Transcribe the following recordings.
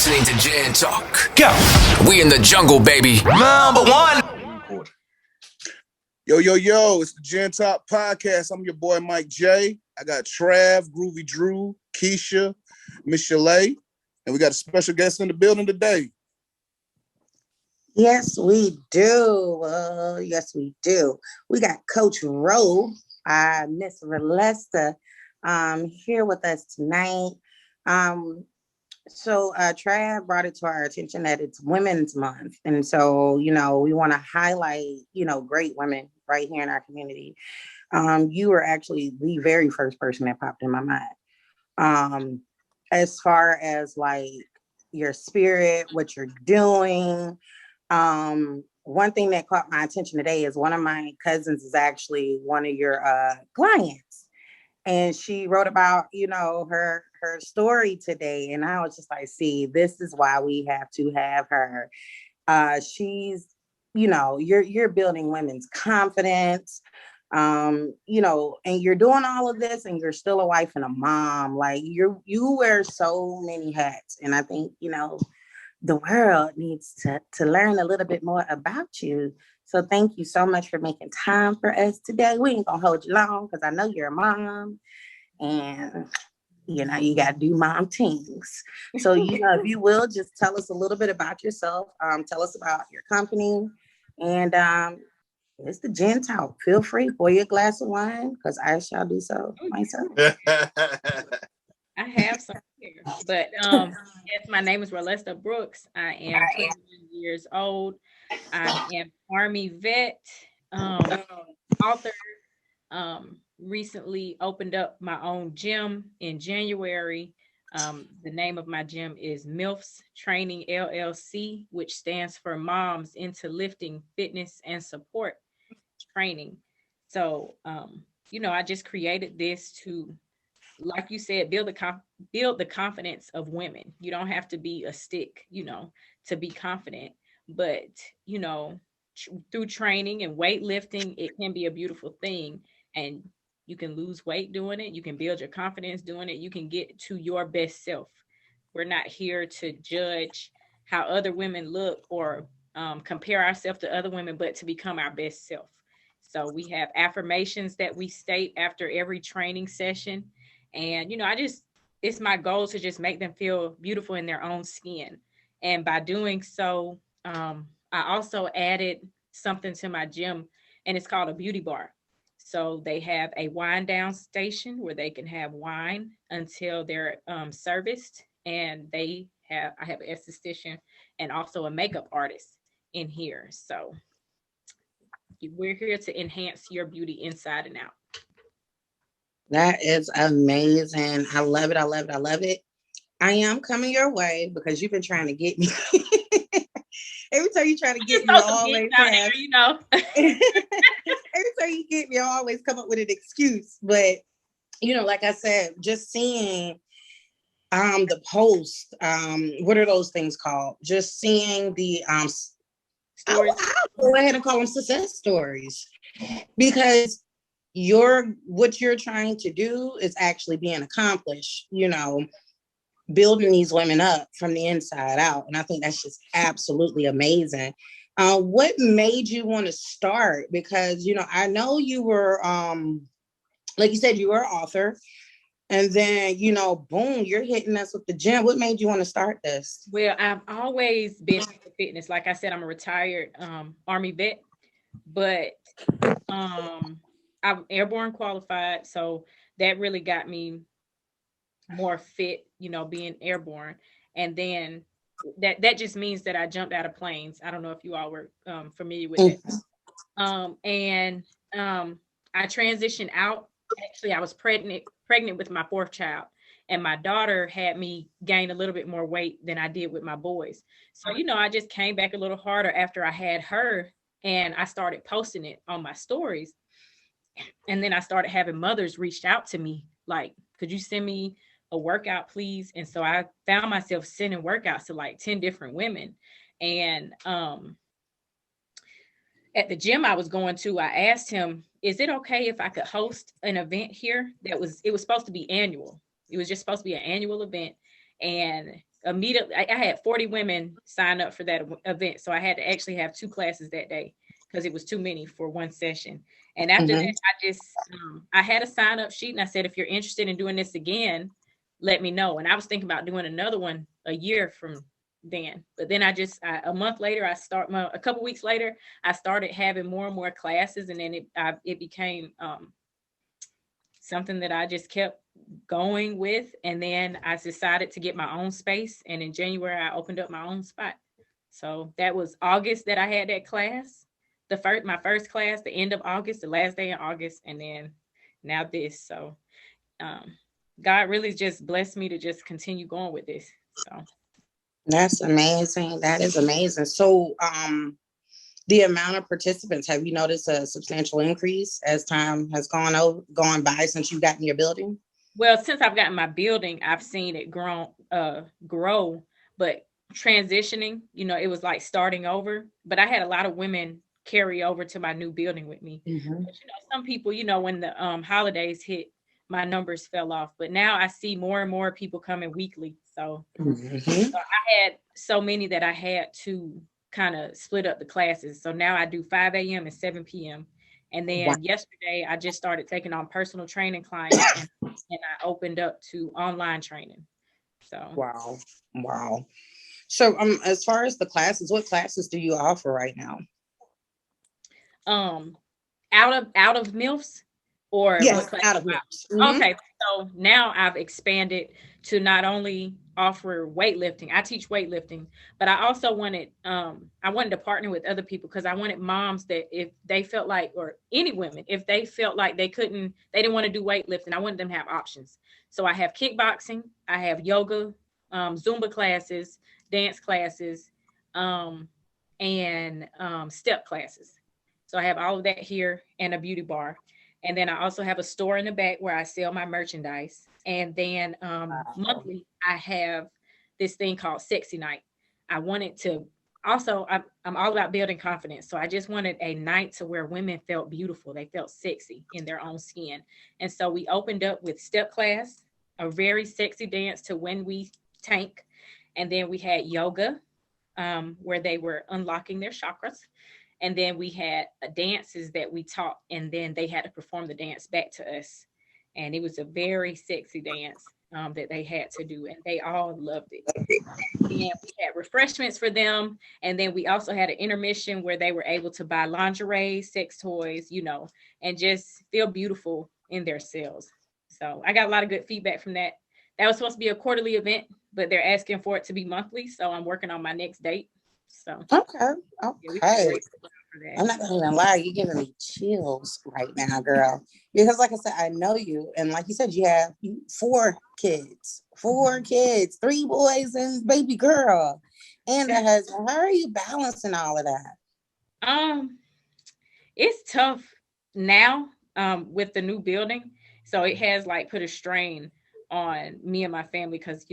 listening to Jan Talk. Go. We in the jungle, baby. Number one. Yo, it's the Jan Talk podcast. I'm your boy, Mike J. I got Trav, Groovy Drew, Keisha, Miss Chalet, and we got a special guest in the building today. Yes, we do. Yes, we do. We got Coach Rowe, Miss Rolesta, here with us tonight. So Trav brought it to our attention that it's Women's Month. And so, we want to highlight, great women right here in our community. You were actually the very first person that popped in my mind. As far as like your spirit, what you're doing. One thing that caught my attention today is one of my cousins is actually one of your clients. And she wrote about, her story today. And I was just like, see, this is why we have to have her. She's, you're building women's confidence, and you're doing all of this and you're still a wife and a mom. Like you wear so many hats. And I think, the world needs to learn a little bit more about you. So thank you so much for making time for us today. We ain't gonna hold you long because I know you're a mom and you gotta do mom things. So if you will just tell us a little bit about yourself, tell us about your company, and it's the Jen Talk. Feel free, pour your glass of wine because I shall do so myself. I have some here, but yes, my name is Rolesta Brooks. I am 21 years old. I am Army vet, author. Recently opened up my own gym in January. The name of my gym is MILFs Training LLC, which stands for Moms into Lifting, Fitness, and Support Training. So, I just created this to, like you said, build the confidence of women. You don't have to be a stick, to be confident. But, through training and weightlifting, it can be a beautiful thing. And you can lose weight doing it. You can build your confidence doing it. You can get to your best self. We're not here to judge how other women look or compare ourselves to other women, but to become our best self. So we have affirmations that we state after every training session. And, it's my goal to just make them feel beautiful in their own skin. And by doing so, I also added something to my gym, and it's called a beauty bar. So they have a wine down station where they can have wine until they're serviced. And I have an esthetician and also a makeup artist in here. So we're here to enhance your beauty inside and out. That is amazing. I love it. I love it. I love it. I am coming your way because you've been trying to get me. Every time you try to get me, always have, every time you get me, I always come up with an excuse. But like I said, just seeing the post, what are those things called? Just seeing the stories. I'll go ahead and call them success stories, because what you're trying to do is actually being accomplished, building these women up from the inside out. And I think that's just absolutely amazing. What made you want to start? Because, I know you were, like you said, you were an author, and then, boom, you're hitting us with the gym. What made you want to start this? Well, I've always been into fitness. Like I said, I'm a retired Army vet, but I'm airborne qualified. So that really got me more fit, being airborne. And then that just means that I jumped out of planes. I don't know if you all were familiar with it. And I transitioned out. Actually, I was pregnant with my fourth child, and my daughter had me gain a little bit more weight than I did with my boys. So, I just came back a little harder after I had her, and I started posting it on my stories. And then I started having mothers reach out to me, like, could you send me a workout, please? And so I found myself sending workouts to like 10 different women. And at the gym I was going to, I asked him, is it okay if I could host an event here? It was supposed to be annual. It was just supposed to be an annual event. And immediately, I had 40 women sign up for that event. So I had to actually have 2 classes that day because it was too many for one session. And after that, I had a sign up sheet and I said, if you're interested in doing this again, let me know. And I was thinking about doing another one a year from then. But then a month later, a couple weeks later, I started having more and more classes. And then it became something that I just kept going with. And then I decided to get my own space. And in January, I opened up my own spot. So that was August that I had that class. My first class, the end of August, the last day in August, and then now this. So God really just blessed me to just continue going with this. So that's amazing. That is amazing. So the amount of participants, have you noticed a substantial increase as time has gone by since you got in your building? Well, since I've gotten my building, I've seen it grow, but transitioning, it was like starting over. But I had a lot of women carry over to my new building with me. Mm-hmm. But, some people, when the holidays hit, my numbers fell off. But now I see more and more people coming weekly. So, Mm-hmm. so I had so many that I had to kind of split up the classes. So now I do 5 a.m. and 7 p.m. And then yesterday I just started taking on personal training clients and I opened up to online training. So wow. So as far as the classes, what classes do you offer right now? Out of MILFs or yes, what class? out of MILFs. Mm-hmm. Okay, so now I've expanded to not only offer weightlifting. I teach weightlifting, but I also wanted to partner with other people because I wanted moms that if they felt like, or any women, if they felt like they didn't want to do weightlifting, I wanted them to have options. So I have kickboxing, I have yoga, Zumba classes, dance classes, and step classes. So I have all of that here and a beauty bar. And then I also have a store in the back where I sell my merchandise. And then monthly, I have this thing called Sexy Night. I wanted to also, I'm all about building confidence. So I just wanted a night to where women felt beautiful. They felt sexy in their own skin. And so we opened up with step class, a very sexy dance to When We Tank. And then we had yoga, where they were unlocking their chakras. And then we had dances that we taught, and then they had to perform the dance back to us. And it was a very sexy dance that they had to do, and they all loved it. And we had refreshments for them. And then we also had an intermission where they were able to buy lingerie, sex toys, and just feel beautiful in their selves. So I got a lot of good feedback from that. That was supposed to be a quarterly event, but they're asking for it to be monthly. So I'm working on my next date. So okay. Yeah, I'm not gonna even lie, you're giving me chills right now, girl. Because like I said, I know you, and like you said, you have 4 kids, 3 boys and baby girl, and a husband. How are you balancing all of that? It's tough now with the new building, so it has like put a strain on me and my family because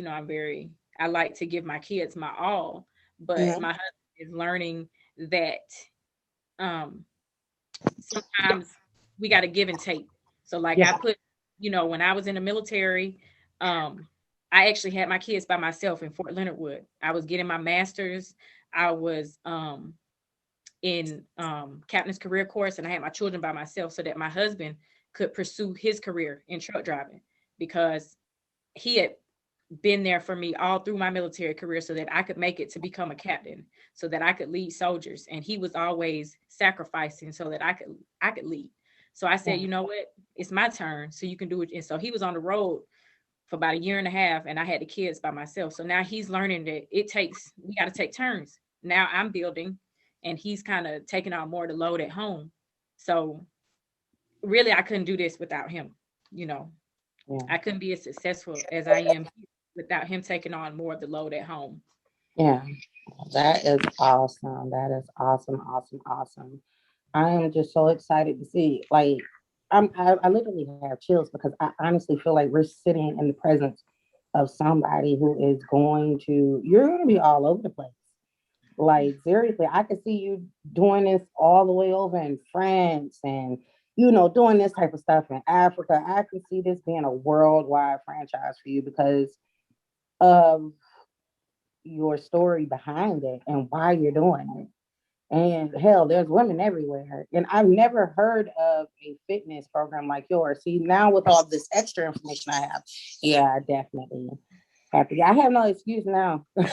I like to give my kids my all, but my husband is learning that sometimes we got to give and take. So like I put, when I was in the military, I actually had my kids by myself in Fort Leonard Wood. I was getting my master's. I was in captain's career course, and I had my children by myself so that my husband could pursue his career in truck driving because he had been there for me all through my military career so that I could make it to become a captain, so that I could lead soldiers. And he was always sacrificing so that I could lead. So I said, you know what? It's my turn, so you can do it. And so he was on the road for about 1.5 years, and I had the kids by myself. So now he's learning that we got to take turns. Now I'm building, and he's kind of taking on more of the load at home. So really, I couldn't do this without him. I couldn't be as successful as I am without him taking on more of the load at home. Yeah, that is awesome. That is awesome. I am just so excited to see. Like, I literally have chills because I honestly feel like we're sitting in the presence of somebody who is you're going to be all over the place. Like, seriously, I could see you doing this all the way over in France and, doing this type of stuff in Africa. I can see this being a worldwide franchise for you because of your story behind it and why you're doing it. And hell, there's women everywhere. And I've never heard of a fitness program like yours. See, now with all this extra information I have, yeah, definitely happy. I have no excuse now. I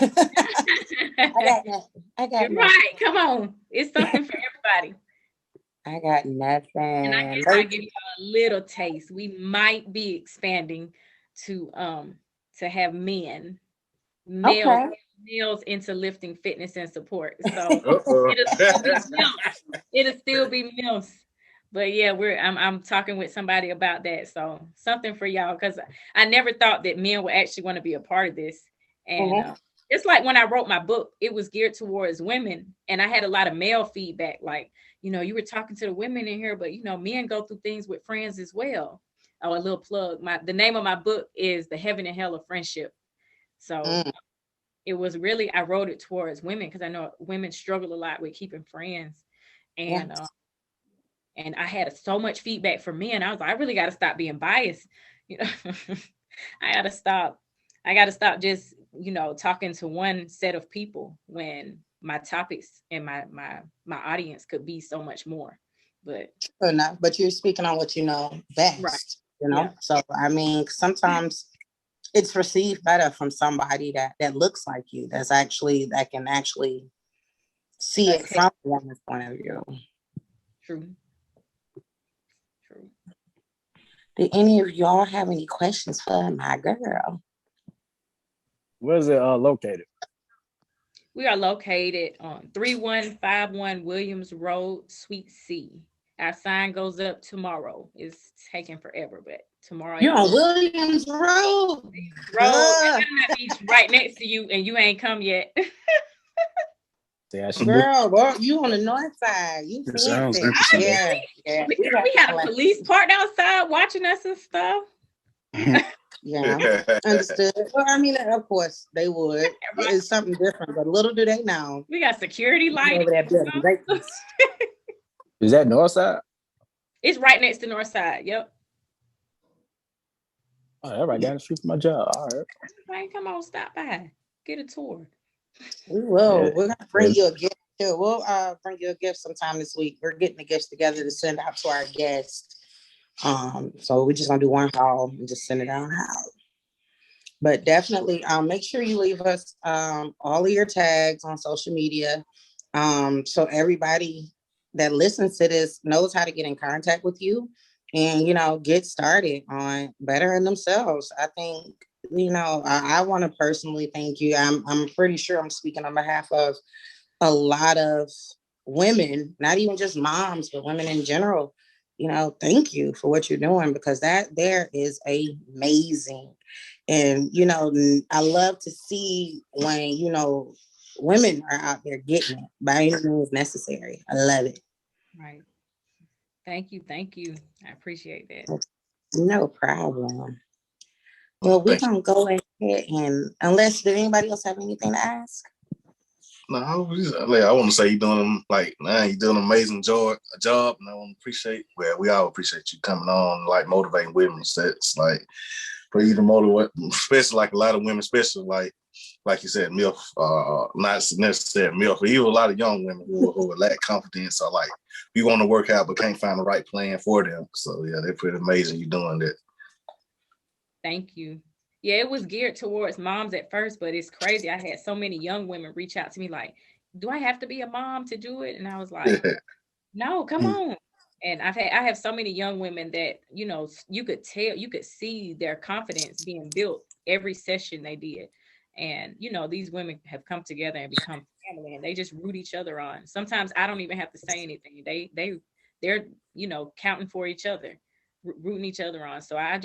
got nothing. You're right. Come on. It's something for everybody. I got nothing. And I give you a little taste. We might be expanding to have males into lifting, fitness, and support. So it'll still be MILFs. But yeah, I'm talking with somebody about that. So something for y'all, because I never thought that men would actually want to be a part of this. And it's like when I wrote my book, it was geared towards women, and I had a lot of male feedback, like, you were talking to the women in here, but men go through things with friends as well. Oh, a little plug. The name of my book is The Heaven and Hell of Friendship. So it was really, I wrote it towards women because I know women struggle a lot with keeping friends. And and I had so much feedback from men. I was like, I really got to stop being biased. I got to stop just, talking to one set of people when my topics and my audience could be so much more. But you're speaking on what you know best, right. Yeah. So I mean, sometimes it's received better from somebody that looks like you, that can actually see it from a woman's point of view. True. Do any of y'all have any questions for my girl? Where is it located? We are located on 3151 Williams Road, Suite C. Our sign goes up tomorrow. It's taking forever, but tomorrow. You're on Williams Road. Right next to you, and you ain't come yet. Girl, you on the north side. You sounds interesting. Yeah. We had a police parked outside watching us and stuff. Yeah, understood. Well, I mean, of course they would. Right. It's something different, but little do they know. We got security lighting over that building. Is that north side? It's right next to north side. Yep. Oh, that right down the street from my job. All right. Right, come on, stop by, get a tour. We will. Yeah. We're gonna bring you a gift too. We'll bring you a gift sometime this week. We're getting the gifts together to send out to our guests. So we're just gonna do one haul and just send it out. But definitely make sure you leave us all of your tags on social media. So everybody that listens to this knows how to get in contact with you and get started on bettering themselves. I think, I want to personally thank you. I'm pretty sure I'm speaking on behalf of a lot of women, not even just moms, but women in general. Thank you for what you're doing, because that there is amazing. And, I love to see when, women are out there getting it by any means necessary. I love it. Right. Thank you. I appreciate that. No problem. Well, we're going to go ahead and, did anybody else have anything to ask? No, I want to say you're doing an amazing job, and I want to appreciate. Well, we all appreciate you coming on, motivating women. It's for you to motivate, especially a lot of women, especially like you said, MILF, not necessarily MILF, but even a lot of young women who lack confidence, or we want to work out but can't find the right plan for them. So yeah, they're pretty amazing. You doing that. Thank you. Yeah, it was geared towards moms at first, but it's crazy. I had so many young women reach out to me like, do I have to be a mom to do it? And I was like, no, come on. And I have so many young women that, you could see their confidence being built every session they did. And, these women have come together and become family, and they just root each other on. Sometimes I don't even have to say anything. They're, counting for each other, rooting each other on. So I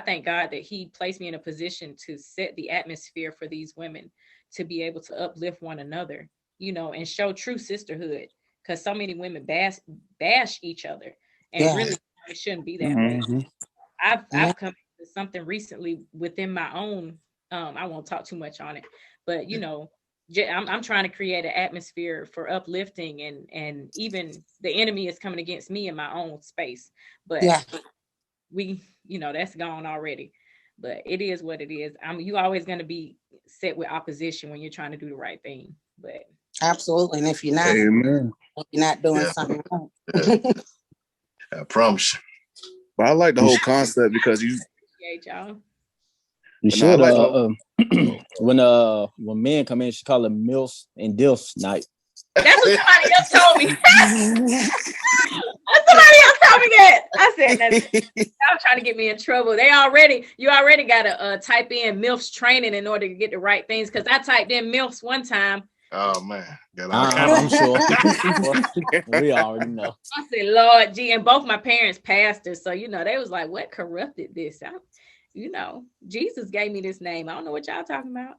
thank God that he placed me in a position to set the atmosphere for these women to be able to uplift one another, and show true sisterhood, because so many women bash each other, and really it shouldn't be that way. I've come to something recently within my own, I won't talk too much on it, but I'm trying to create an atmosphere for uplifting, and even the enemy is coming against me in my own space, but we, that's gone already. but it is what it is. You always going to be set with opposition when you're trying to do the right thing. But absolutely, and if you're not, Amen. you're not doing Yeah. something wrong. I promise you. But I like the whole concept because you. appreciate y'all. You But should. no, When men come in, you should call it MILFs and DILFs night. That's what somebody else told me. Somebody else told me that. I said that. I was trying to get me in trouble. You already got to type in MILFs training in order to get the right things. Because I typed in MILFs one time. Oh man, I'm sure. We already know. I said, Lord G, and both my parents pastors. So, they was like, what corrupted this? Jesus gave me this name. I don't know what y'all talking about.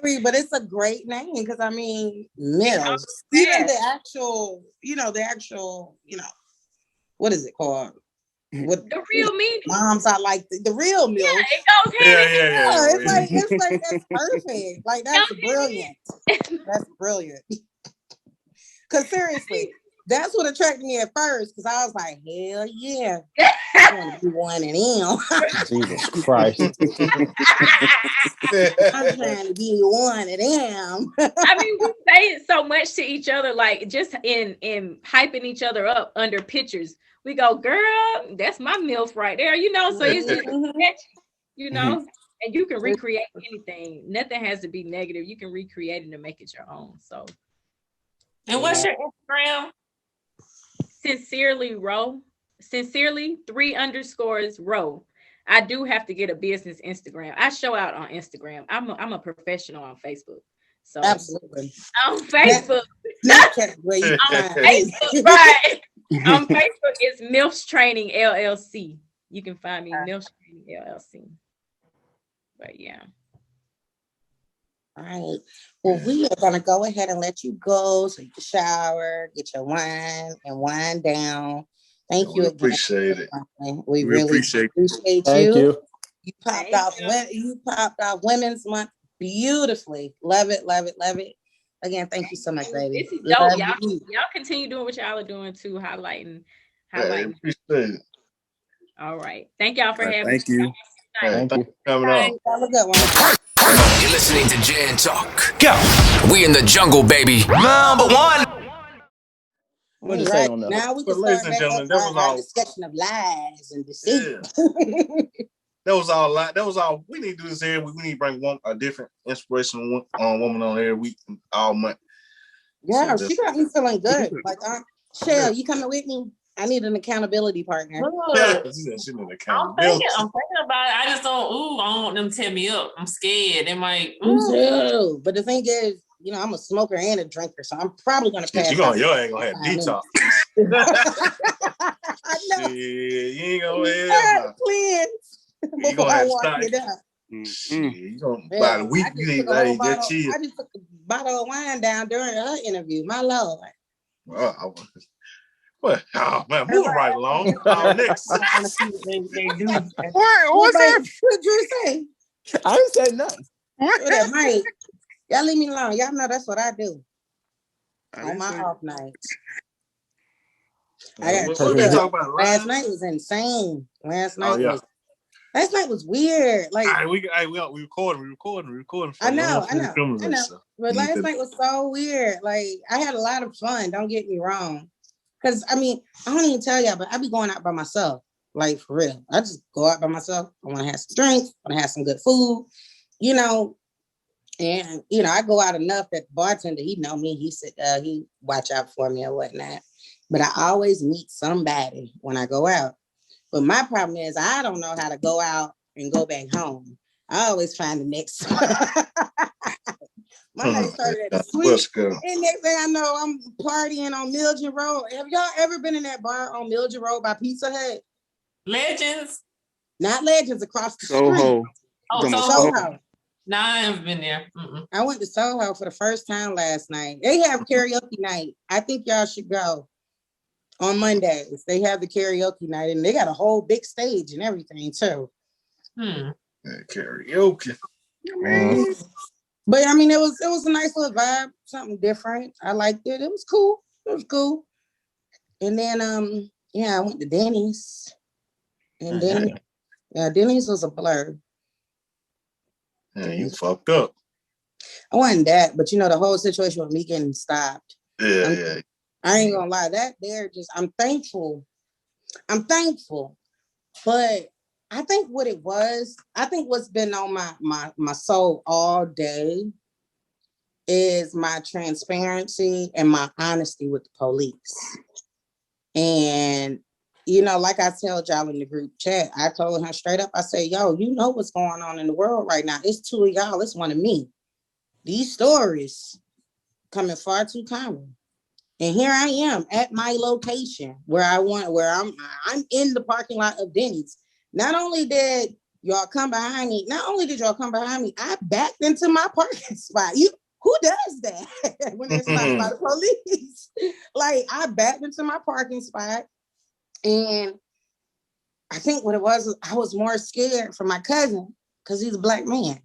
But it's a great name because MILFs. Even the actual, what is it called? What the real meaning? Moms are like the real MILFs. Yeah, it goes hand in hand. It's like that's perfect. Like that's brilliant. That's brilliant. Because seriously, that's what attracted me at first. Because I was like, hell yeah, I want to be one of them. Jesus Christ. I'm trying to be one of them. We say it so much to each other, like just in hyping each other up under pictures. We go, girl, that's my MILF right there, so it's just, and you can recreate anything. Nothing has to be negative. You can recreate it and make it your own. So, and what's your Instagram? Sincerely Row. Sincerely 3_ Row. I do have to get a business Instagram. I show out on Instagram. I'm a professional on Facebook. So absolutely on Facebook. Snapchat, where you on Facebook, right? On Facebook, it's MILFs Training LLC. You can find me MILFs Training LLC. But yeah. All right. Well, we are gonna go ahead and let you go so you can shower, get your wine, and wind down. Thank you again. Appreciate it. We really appreciate you. Thank you. You popped off Women's Month beautifully. Love it, love it, love it. Again, thank you so much, baby. This is dope. Y'all continue doing what y'all are doing too, highlighting. Appreciate it. All right. Thank y'all for having me. Thank you. Thank you. Coming on. Have a good one. You're listening to Jan Talk. Go. We in the jungle, baby. #1. What did it say on that? Now we can Ladies start and gentlemen, back that on was our all. discussion of lies and deceit. That was all. That was all. We need to do this every week. We need to bring a different inspirational woman on every week, all month. Yeah, she got me feeling good. Like, Shell, you coming with me? I need an accountability partner. Yeah, I'm thinking about it. I just don't. I don't want them to tear me up. I'm scared. They might. But the thing is, I'm a smoker and a drinker, so I'm probably gonna pass. You ain't gonna have detox. I know. You ain't gonna have before I walk it up. You gonna buy the week. You need that cheese. I just took a bottle of wine down during her interview. My Lord. Well, oh man, moving right along. Next. They do. What's that? What did you say? I didn't say nothing. Mike, y'all leave me alone. Y'all know that's what I do on my off nights. What they talk about? Last night was insane. Last night was weird. Like we recording. I know. But last night was so weird. Like I had a lot of fun. Don't get me wrong. Because I don't even tell y'all, but I be going out by myself. Like for real. I just go out by myself. I want to have some drinks. I want to have some good food. And I go out enough that the bartender, he know me. He said he watch out for me or whatnot. But I always meet somebody when I go out. But my problem is I don't know how to go out and go back home. I always find the next My night started at the Sweet. And next thing I know, I'm partying on Milian Road. Have y'all ever been in that bar on Milian Road by Pizza Hut? Legends? Not Legends, across the Soho. street. Soho. No, I haven't been there. I went to Soho for the first time last night. They have karaoke night. I think y'all should go on Mondays. They have the karaoke night, and they got a whole big stage and everything too. Karaoke. But it was a nice little vibe, something different. I liked it. It was cool. And then I went to Denny's. And then, yeah, Denny's was a blur. Yeah, you fucked up. I wasn't that, but the whole situation with me getting stopped. Yeah. I ain't gonna lie, I'm thankful. But I think what's been on my soul all day is my transparency and my honesty with the police. And like I told y'all in the group chat, I told him straight up, I said, yo, you know what's going on in the world right now. It's two of y'all, it's one of me. These stories coming far too common. And here I am at my location where I'm in the parking lot of Denny's. Not only did y'all come behind me, I backed into my parking spot. Who does that when they're stopped by the police? Like, I backed into my parking spot, and I think what it was I was more scared for my cousin because he's a black man.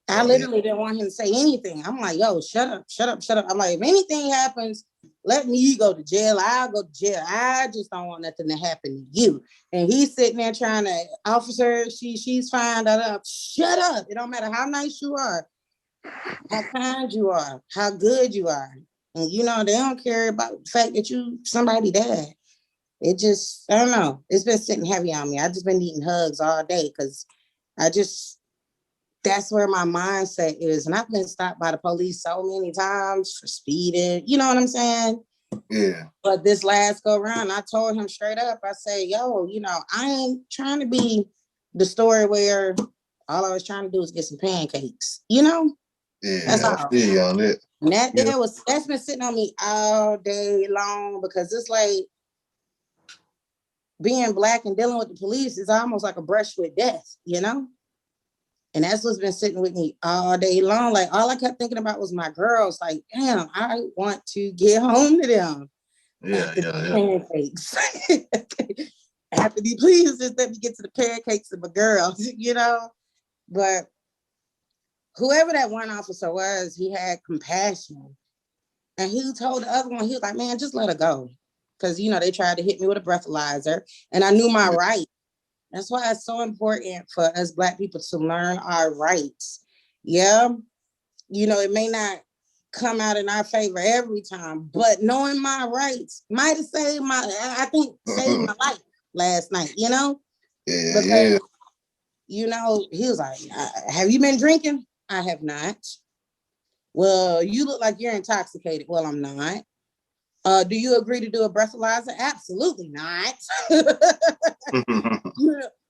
I literally didn't want him to say anything. I'm like, yo, shut up. I'm like, if anything happens, let me go to jail. I'll go to jail. I just don't want nothing to happen to you. And he's sitting there trying to, officer, she's fine. Shut up. It don't matter how nice you are, how kind you are, how good you are. And they don't care about the fact that somebody dad. It just, I don't know. It's been sitting heavy on me. I just been needing hugs all day because that's where my mindset is. And I've been stopped by the police so many times for speeding. You know what I'm saying? Yeah. But this last go round, I told him straight up, I say, yo, I ain't trying to be the story where all I was trying to do is get some pancakes. Yeah, that's I feel you on it. And that's been sitting on me all day long because it's like being black and dealing with the police is almost like a brush with death, And that's what's been sitting with me all day long. Like, all I kept thinking about was my girls. Like, damn, I want to get home to them. Yeah. Pancakes. After the please just let me get to the pancakes and my girls, But whoever that one officer was, he had compassion. And he told the other one, he was like, man, just let her go. Because, they tried to hit me with a breathalyzer. And I knew my rights. That's why it's so important for us Black people to learn our rights. Yeah. It may not come out in our favor every time, but knowing my rights might have saved my life last night, Yeah. Because, he was like, have you been drinking? I have not. Well, you look like you're intoxicated. Well, I'm not. Do you agree to do a breathalyzer? Absolutely not.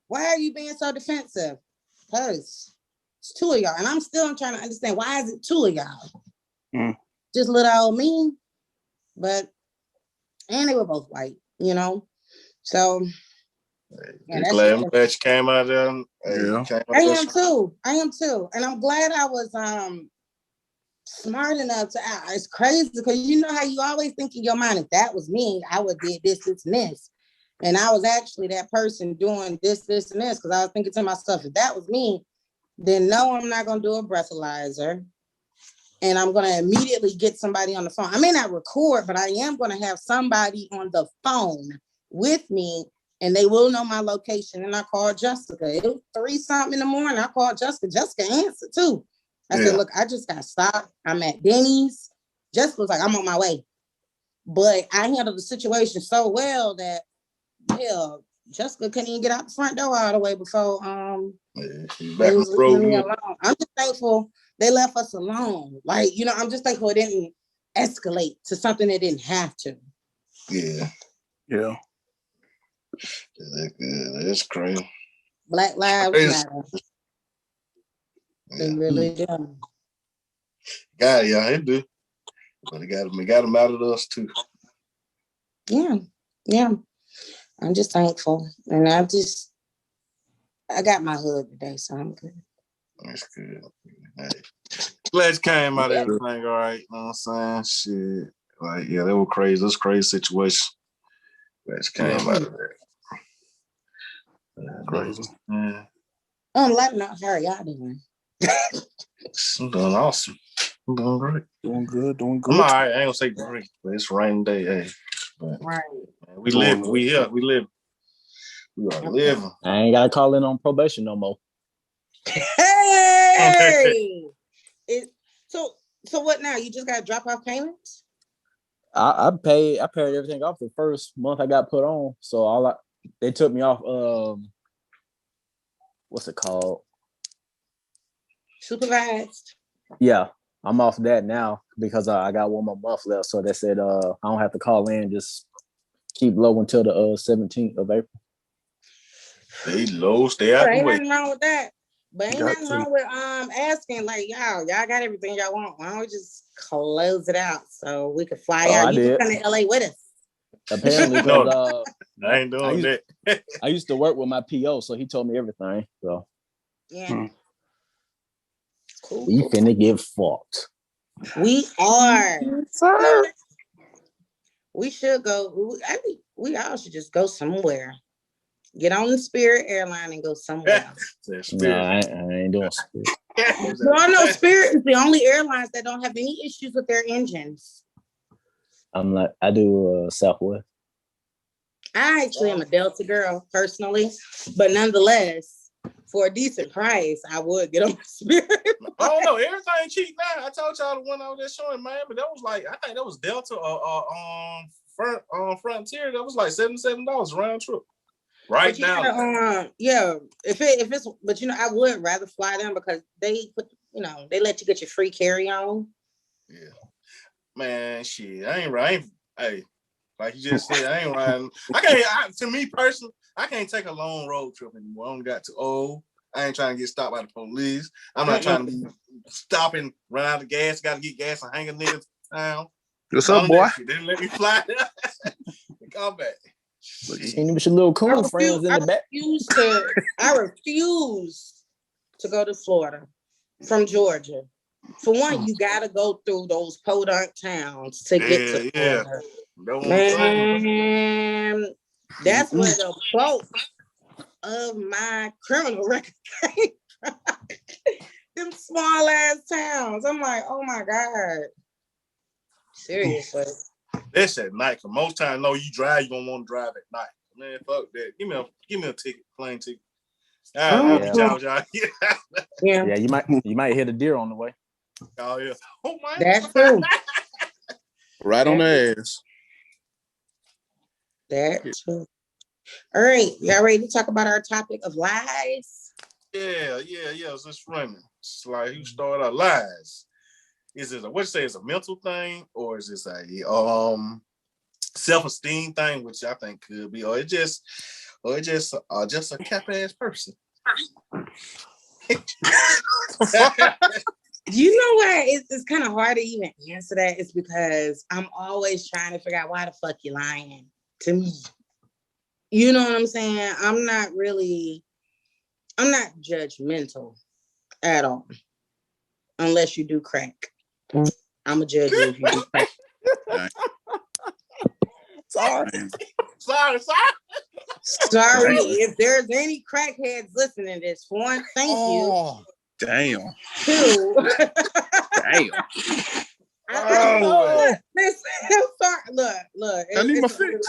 Why are you being so defensive? Because it's two of y'all. And I'm still trying to understand, why is it two of y'all? Just little old me. But, and they were both white, So. I'm glad you came out there. I am too. And I'm glad I was smart enough to, it's crazy because how you always think in your mind, if that was me, I would did this, and this. And I was actually that person doing this, and this, because I was thinking to myself, if that was me, then no, I'm not going to do a breathalyzer. And I'm going to immediately get somebody on the phone. I may not record, but I am going to have somebody on the phone with me, and they will know my location. And I called Jessica. It was 3-something in the morning. I called Jessica. Jessica answered too. I said, look, I just got stopped. I'm at Denny's. Jessica was like, I'm on my way. But I handled the situation so well that, Jessica couldn't even get out the front door all the way before they was leaving me alone. I'm just thankful they left us alone. Like, I'm just thankful it didn't escalate to something that didn't have to. Yeah. That's crazy. Black lives matter. They really do. It do. But it got them out of us too. Yeah. I'm just thankful. And I got my hood today, so I'm good. That's good. Hey. Glad you came out of everything all right. You know what I'm saying? Shit. Like, that was crazy. This crazy situation. Glad you came out of that. Crazy. Yeah. Let me know how y'all doing. I'm doing awesome. I'm doing great. Doing good. I'm all right. I ain't gonna say great, but it's a rainy day. Hey. But, right. We live. We here. We live. You are living. I ain't gotta call in on probation no more. Hey, so what now? You just gotta drop off payments? I paid everything off the first month I got put on. So they took me off what's it called? Supervised. Yeah, I'm off that now because I got one more month left. So they said I don't have to call in, just keep low until the 17th of April. Stay low, stay out the Ain't way. nothing wrong with that. But ain't nothing wrong with asking, like, y'all got everything y'all want. Why don't we just close it out so we could fly out? You can come to LA with us. Apparently, because I ain't doing that. I used to work with my PO, so he told me everything. So yeah. Cool. We finna get fucked. We are. Sir. We should go. I think we all should just go somewhere. Get on the Spirit airline and go somewhere. No, I ain't doing Spirit. No, Spirit is the only airlines that don't have any issues with their engines. I do Southwest. I actually am a Delta girl personally, but nonetheless, for a decent price, I would get on Spirit. I don't know. Everything cheap now. I told y'all the one I was just showing Miami. That was like, I think that was Delta Frontier. That was like $77 round trip. Right now. Gotta, if it's, but I would rather fly them because they they let you get your free carry on. Yeah, man, shit, I ain't. Hey, like you just said, I ain't riding. To me personally, I can't take a long road trip anymore. I only got too old. I ain't trying to get stopped by the police. I'm not trying to be stopping, run out of gas. Got to get gas and hang a nigga down. What's up, boy? They didn't let me fly. Come back. Ain't with your little cool friends in the back. I refuse to go to Florida from Georgia. For one, you gotta go through those podunk towns to get to Florida. Man, that's where the bulk of my criminal record came from. Them small ass towns. I'm like, oh my God. Seriously. That's at night. Cause most times, no, you drive, you don't want to drive at night. Man, fuck that. Give me a ticket, plane ticket. Yeah, you might hit a deer on the way. Oh yeah. Oh my. That's true. Right on the ass. That's true. All right, y'all ready to talk about our topic of lies? Yeah. It's just running. It's like who started our lies? Is it it's a mental thing, or is this a self-esteem thing, which I think could be, or it just a cap ass person? You know what? It's kind of hard to even answer that. It's because I'm always trying to figure out why the fuck you lying to me. You know what I'm saying? I'm not judgmental at all. Unless you do crack. I'm gonna judge you if you do crack. Sorry. If there's any crackheads listening to this, for one, thank you. Damn. Two. Damn. Listen, I'm sorry. Look. I need my fix.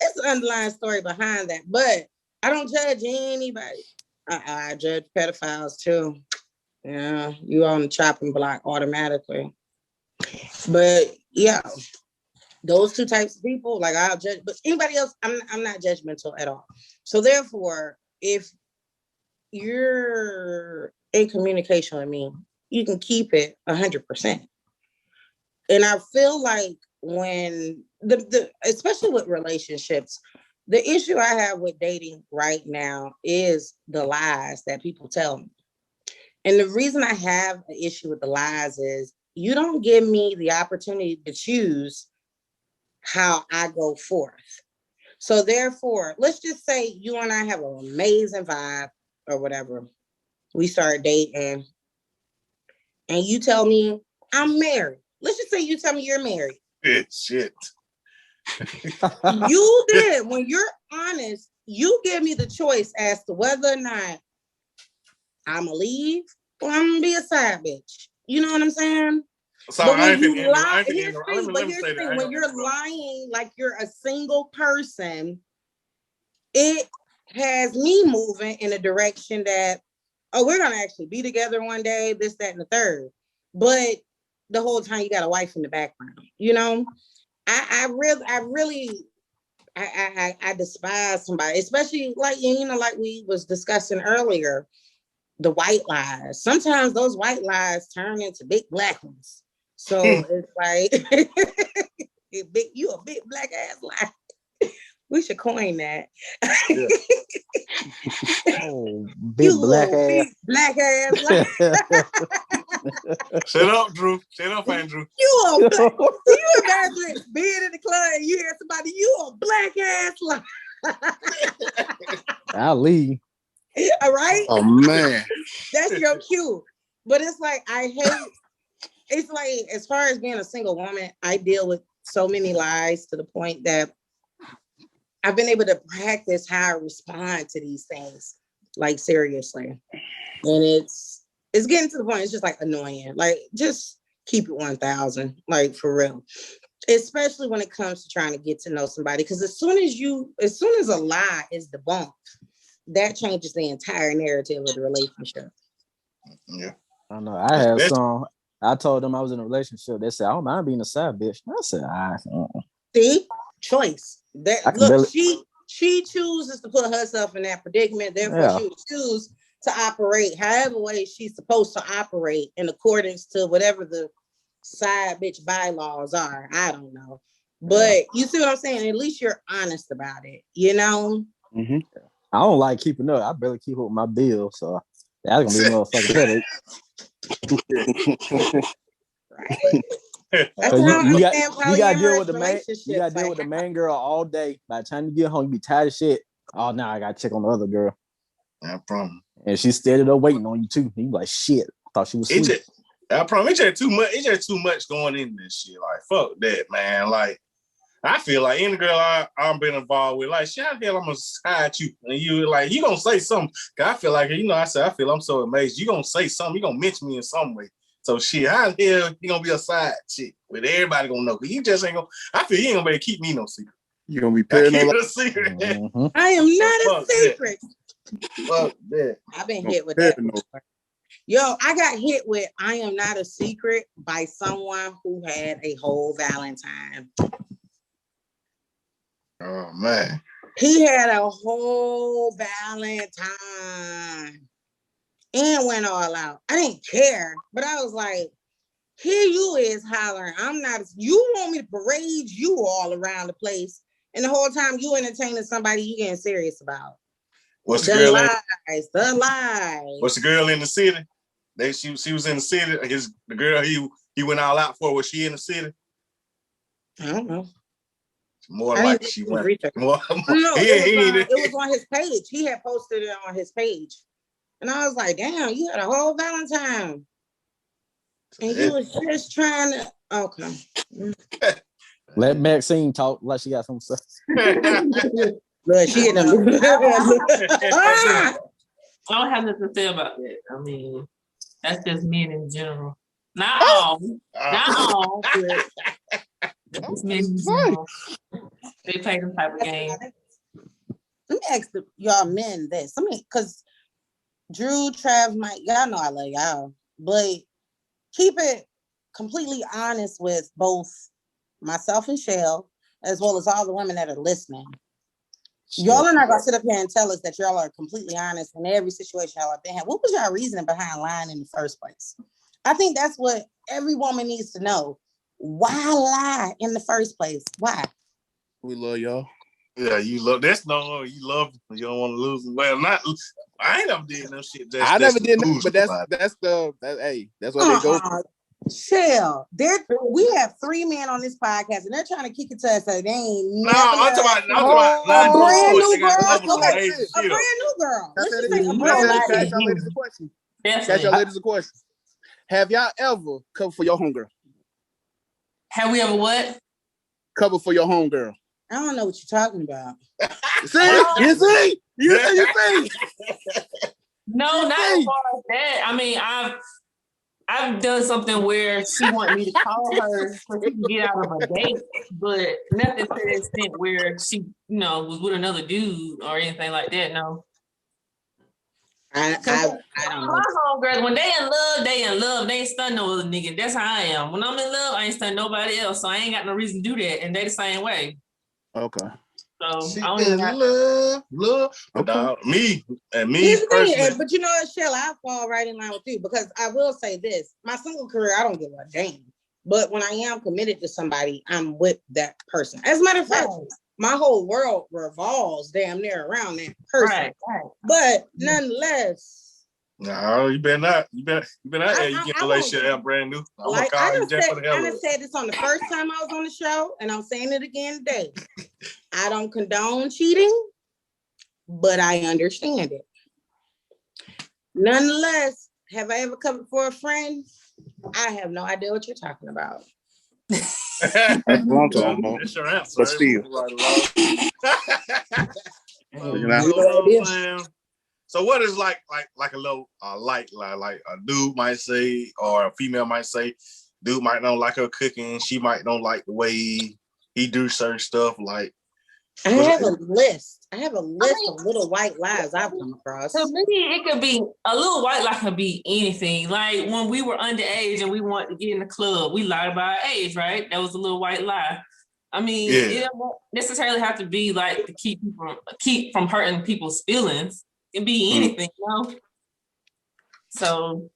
It's an underlying story behind that, but I don't judge anybody. I judge pedophiles too. Yeah, you on the chopping block automatically. But yeah, those two types of people, like I'll judge, but anybody else, I'm not judgmental at all. So therefore, if you're in communication with me, you can keep it 100%. And I feel like when especially with relationships, the issue I have with dating right now is the lies that people tell me. And the reason I have an issue with the lies is you don't give me the opportunity to choose how I go forth. So therefore, let's just say you and I have an amazing vibe or whatever. We start dating and you tell me I'm married. Let's just say you tell me you're married. Shit. You did. When you're honest, you give me the choice as to whether or not I'm gonna leave or I'm gonna be a side bitch. You know what I'm saying? So but when when you're lying like you're a single person, it has me moving in a direction that, oh, we're gonna actually be together one day, this, that, and the third. But the whole time you got a wife in the background, you know. I despise somebody, especially like like we was discussing earlier, the white lies. Sometimes those white lies turn into big black ones. So it's like you a big black ass lie. We should coin that. Yeah. Oh, big black ass. Big black ass lie. Shut up, Drew. Shut up, Andrew. You a black. Can you imagine being in the club and you hear somebody, you a black ass lie. I'll leave. All right? Oh man. That's your cue. But it's like, it's like, as far as being a single woman, I deal with so many lies to the point that I've been able to practice how I respond to these things, like seriously. And it's getting to the point, it's just like annoying. Like, just keep it 1,000, like for real. Especially when it comes to trying to get to know somebody. Because as soon as a lie is debunked, that changes the entire narrative of the relationship. Yeah. I don't know. I had some. I told them I was in a relationship. They said, I don't mind being a side bitch. I said, See? Choice. That look, barely... she chooses to put herself in that predicament. Therefore, she would choose to operate however way she's supposed to operate in accordance to whatever the side bitch bylaws are. I don't know. But you see what I'm saying? At least you're honest about it, you know? Mm-hmm. I don't like keeping up. I barely keep up with my bills, so that's gonna be a motherfucking headache. Right. You got to deal with the man. You got to deal with the main girl all day. By the time you get home, you be tired of shit. Oh, now I got to check on the other girl. I promise. And she's standing there waiting on you too. You like, shit. I thought she was asleep. I promise. It's just too much. It's just too much going in this shit. Like, fuck that, man. Like, I feel like any girl I'm been involved with, like, shit, how the hell I'm gonna hide you? And you like, you gonna say something. Cause I feel like, I feel I'm so amazed. You gonna say something. You gonna mention me in some way. So shit, how the hell you gonna be a side chick with everybody gonna know? Cause you just ain't gonna. I feel you ain't gonna be able to keep me no secret. You gonna be paranoid. A secret. Mm-hmm. I am not a secret. Fuck that. I've been hit with that. Yo, I got hit with I am not a secret by someone who had a whole Valentine. Oh man. He had a whole Valentine and went all out. I didn't care, but I was like, here you is hollering. You want me to parade you all around the place, and the whole time you entertaining somebody you getting serious about. What's the girl lies? The lies. What's the girl in the city? She was in the city. The girl he went all out for. Was she in the city? I don't know. More like she went. No, it was on his page. He had posted it on his page, and I was like, "Damn, you had a whole Valentine, and you was just trying to." Okay. Let Maxine talk like she got something to say. Look, she getting them. I don't have nothing to say about that. I mean, that's just men in general. Not all. Not all. It's men in general. They play them type of game. Let me ask y'all men this. Because Drew, Trav, Mike, y'all know I love y'all, but keep it completely honest with both myself and Shell, as well as all the women that are listening. Y'all are not gonna sit up here and tell us that y'all are completely honest in every situation y'all have been in. What was y'all reasoning behind lying in the first place? I think that's what every woman needs to know. Why lie in the first place? Why? We love y'all. Yeah, you love. That's no. You love. You don't want to lose. Well, not. I ain't never did no shit. I never did that, but that's what they go for. Shell, we have 3 men on this podcast, and they're trying to kick it to us. So they ain't. No, I'm talking about a brand new girl. A brand new girl. Catch y'all ladies a question. Catch y'all ladies a question. Have y'all ever covered for your homegirl? Have we ever what? Covered for your homegirl. I don't know what you're talking about. You see? No, not as far as that. I mean, I've done something where she wanted me to call her so she can get out of a date, but nothing to the extent where she, was with another dude or anything like that. No. I don't know. My homegirls, when they in love, they in love. They ain't stunning no other nigga. That's how I am. When I'm in love, I ain't stunning nobody else. So I ain't got no reason to do that. And they the same way. Okay. So She I don't in even love. But Okay. me Here's the personally. thing, but you know what, Shell, I fall right in line with you because I will say this: my single career, I don't give a damn. But when I am committed to somebody, I'm with that person. As a matter of fact, my whole world revolves damn near around that person. Right. But nonetheless. No, you better not. You better not. You get a relationship out brand new. I'm like gonna call you Jeff for the hell I of it. said this on the first time I was on the show, and I'm saying it again today. I don't condone cheating, but I understand it. Nonetheless, have I ever covered for a friend? I have no idea what you're talking about. That's what I'm talking about. That's your answer. But still. So what is like a little like a dude might say, or a female might say, dude might not like her cooking, she might not like the way he do certain stuff. Like I have a list of little white lies I've come across. So maybe it could be a little white lie could be anything. Like when we were underage and we wanted to get in the club, we lied about our age, right? That was a little white lie. I mean, it don't necessarily have to be like to keep from hurting people's feelings. It can be anything, So,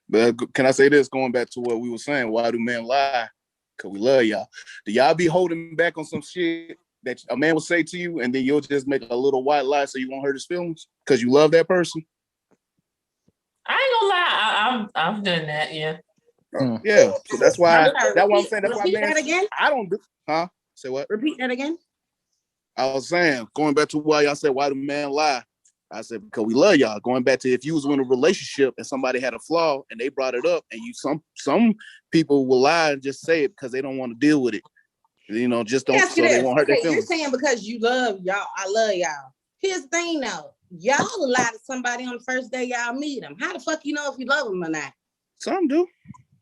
but can I say this? Going back to what we were saying, why do men lie? Because we love y'all. Do y'all be holding back on some shit that a man will say to you, and then you'll just make a little white lie so you won't hurt his feelings because you love that person? I ain't gonna lie, I've done that, yeah. Yeah, so that's why. That's what I'm saying. That's why man. That again? I don't do. Huh? Say what? Repeat that again. I was saying, going back to why y'all said, why do men lie? I said, because we love y'all. Going back to if you was in a relationship and somebody had a flaw and they brought it up, and you some people will lie and just say it because they don't want to deal with it. Just don't, so they won't hurt their feelings. You're saying because you love y'all, I love y'all. Here's the thing though, y'all lie to somebody on the first day y'all meet them. How the fuck you know if you love them or not? Some do.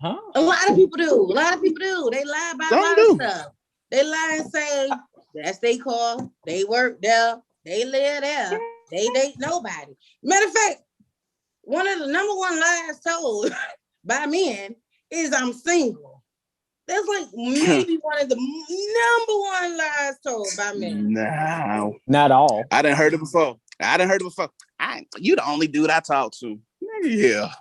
Huh? A lot of people do. They lie about a lot of stuff. They lie and say that's they call, they work there, they live there, they date nobody. Matter of fact, one of the number one lies told by men is I'm single. That's like maybe one of the number one lies told by men. No, not all. I didn't heard it before. You the only dude I talk to. Yeah.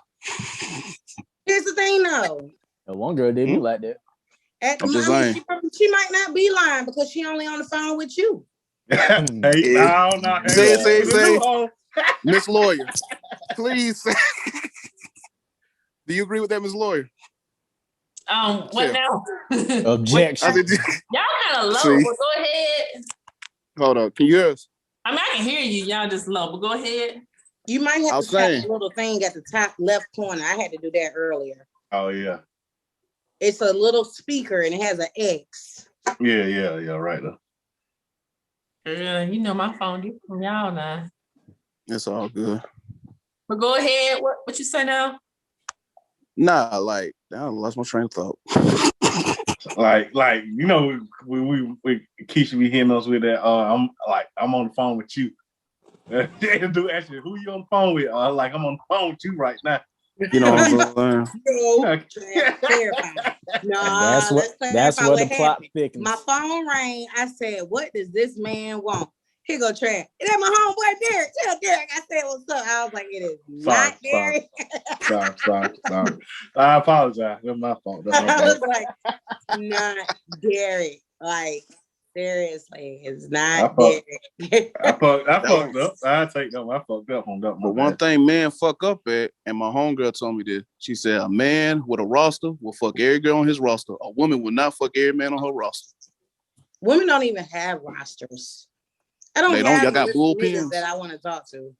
Here's the thing though. One girl did me like that. At the moment, she might not be lying because she only on the phone with you. No. Say. Miss Lawyer, please. Do you agree with that, Miss Lawyer? What now? Objection. Y'all kind of low, but go ahead. Hold on. Can you hear us? I mean, I can hear you. Y'all just low, but go ahead. You might have to tap the little thing at the top left corner. I had to do that earlier. Oh, yeah. It's a little speaker and it has an X. Yeah, right there. My phone different from y'all now. It's all good. But go ahead. What you say now? Nah, I lost my train of thought. we Keisha be hitting us with that. I'm on the phone with you. Do actually, who you on the phone with? I'm on the phone with you right now. You know what I'm saying? That's where the plot thickens. My phone rang. I said, "What does this man want?" Here go Trent. Is that my homeboy Derek? Tell Derek I said what's up. I was like, it is not Derek. Sorry. I apologize. That's my fault. I was like, not Derek. Like, seriously, it's not Derek. I fucked up. I take that. I fucked up on that. But one thing men fuck up at, and my homegirl told me this. She said, a man with a roster will fuck every girl on his roster. A woman will not fuck every man on her roster. Women don't even have rosters. I don't have y'all got bullpens that I want to talk to.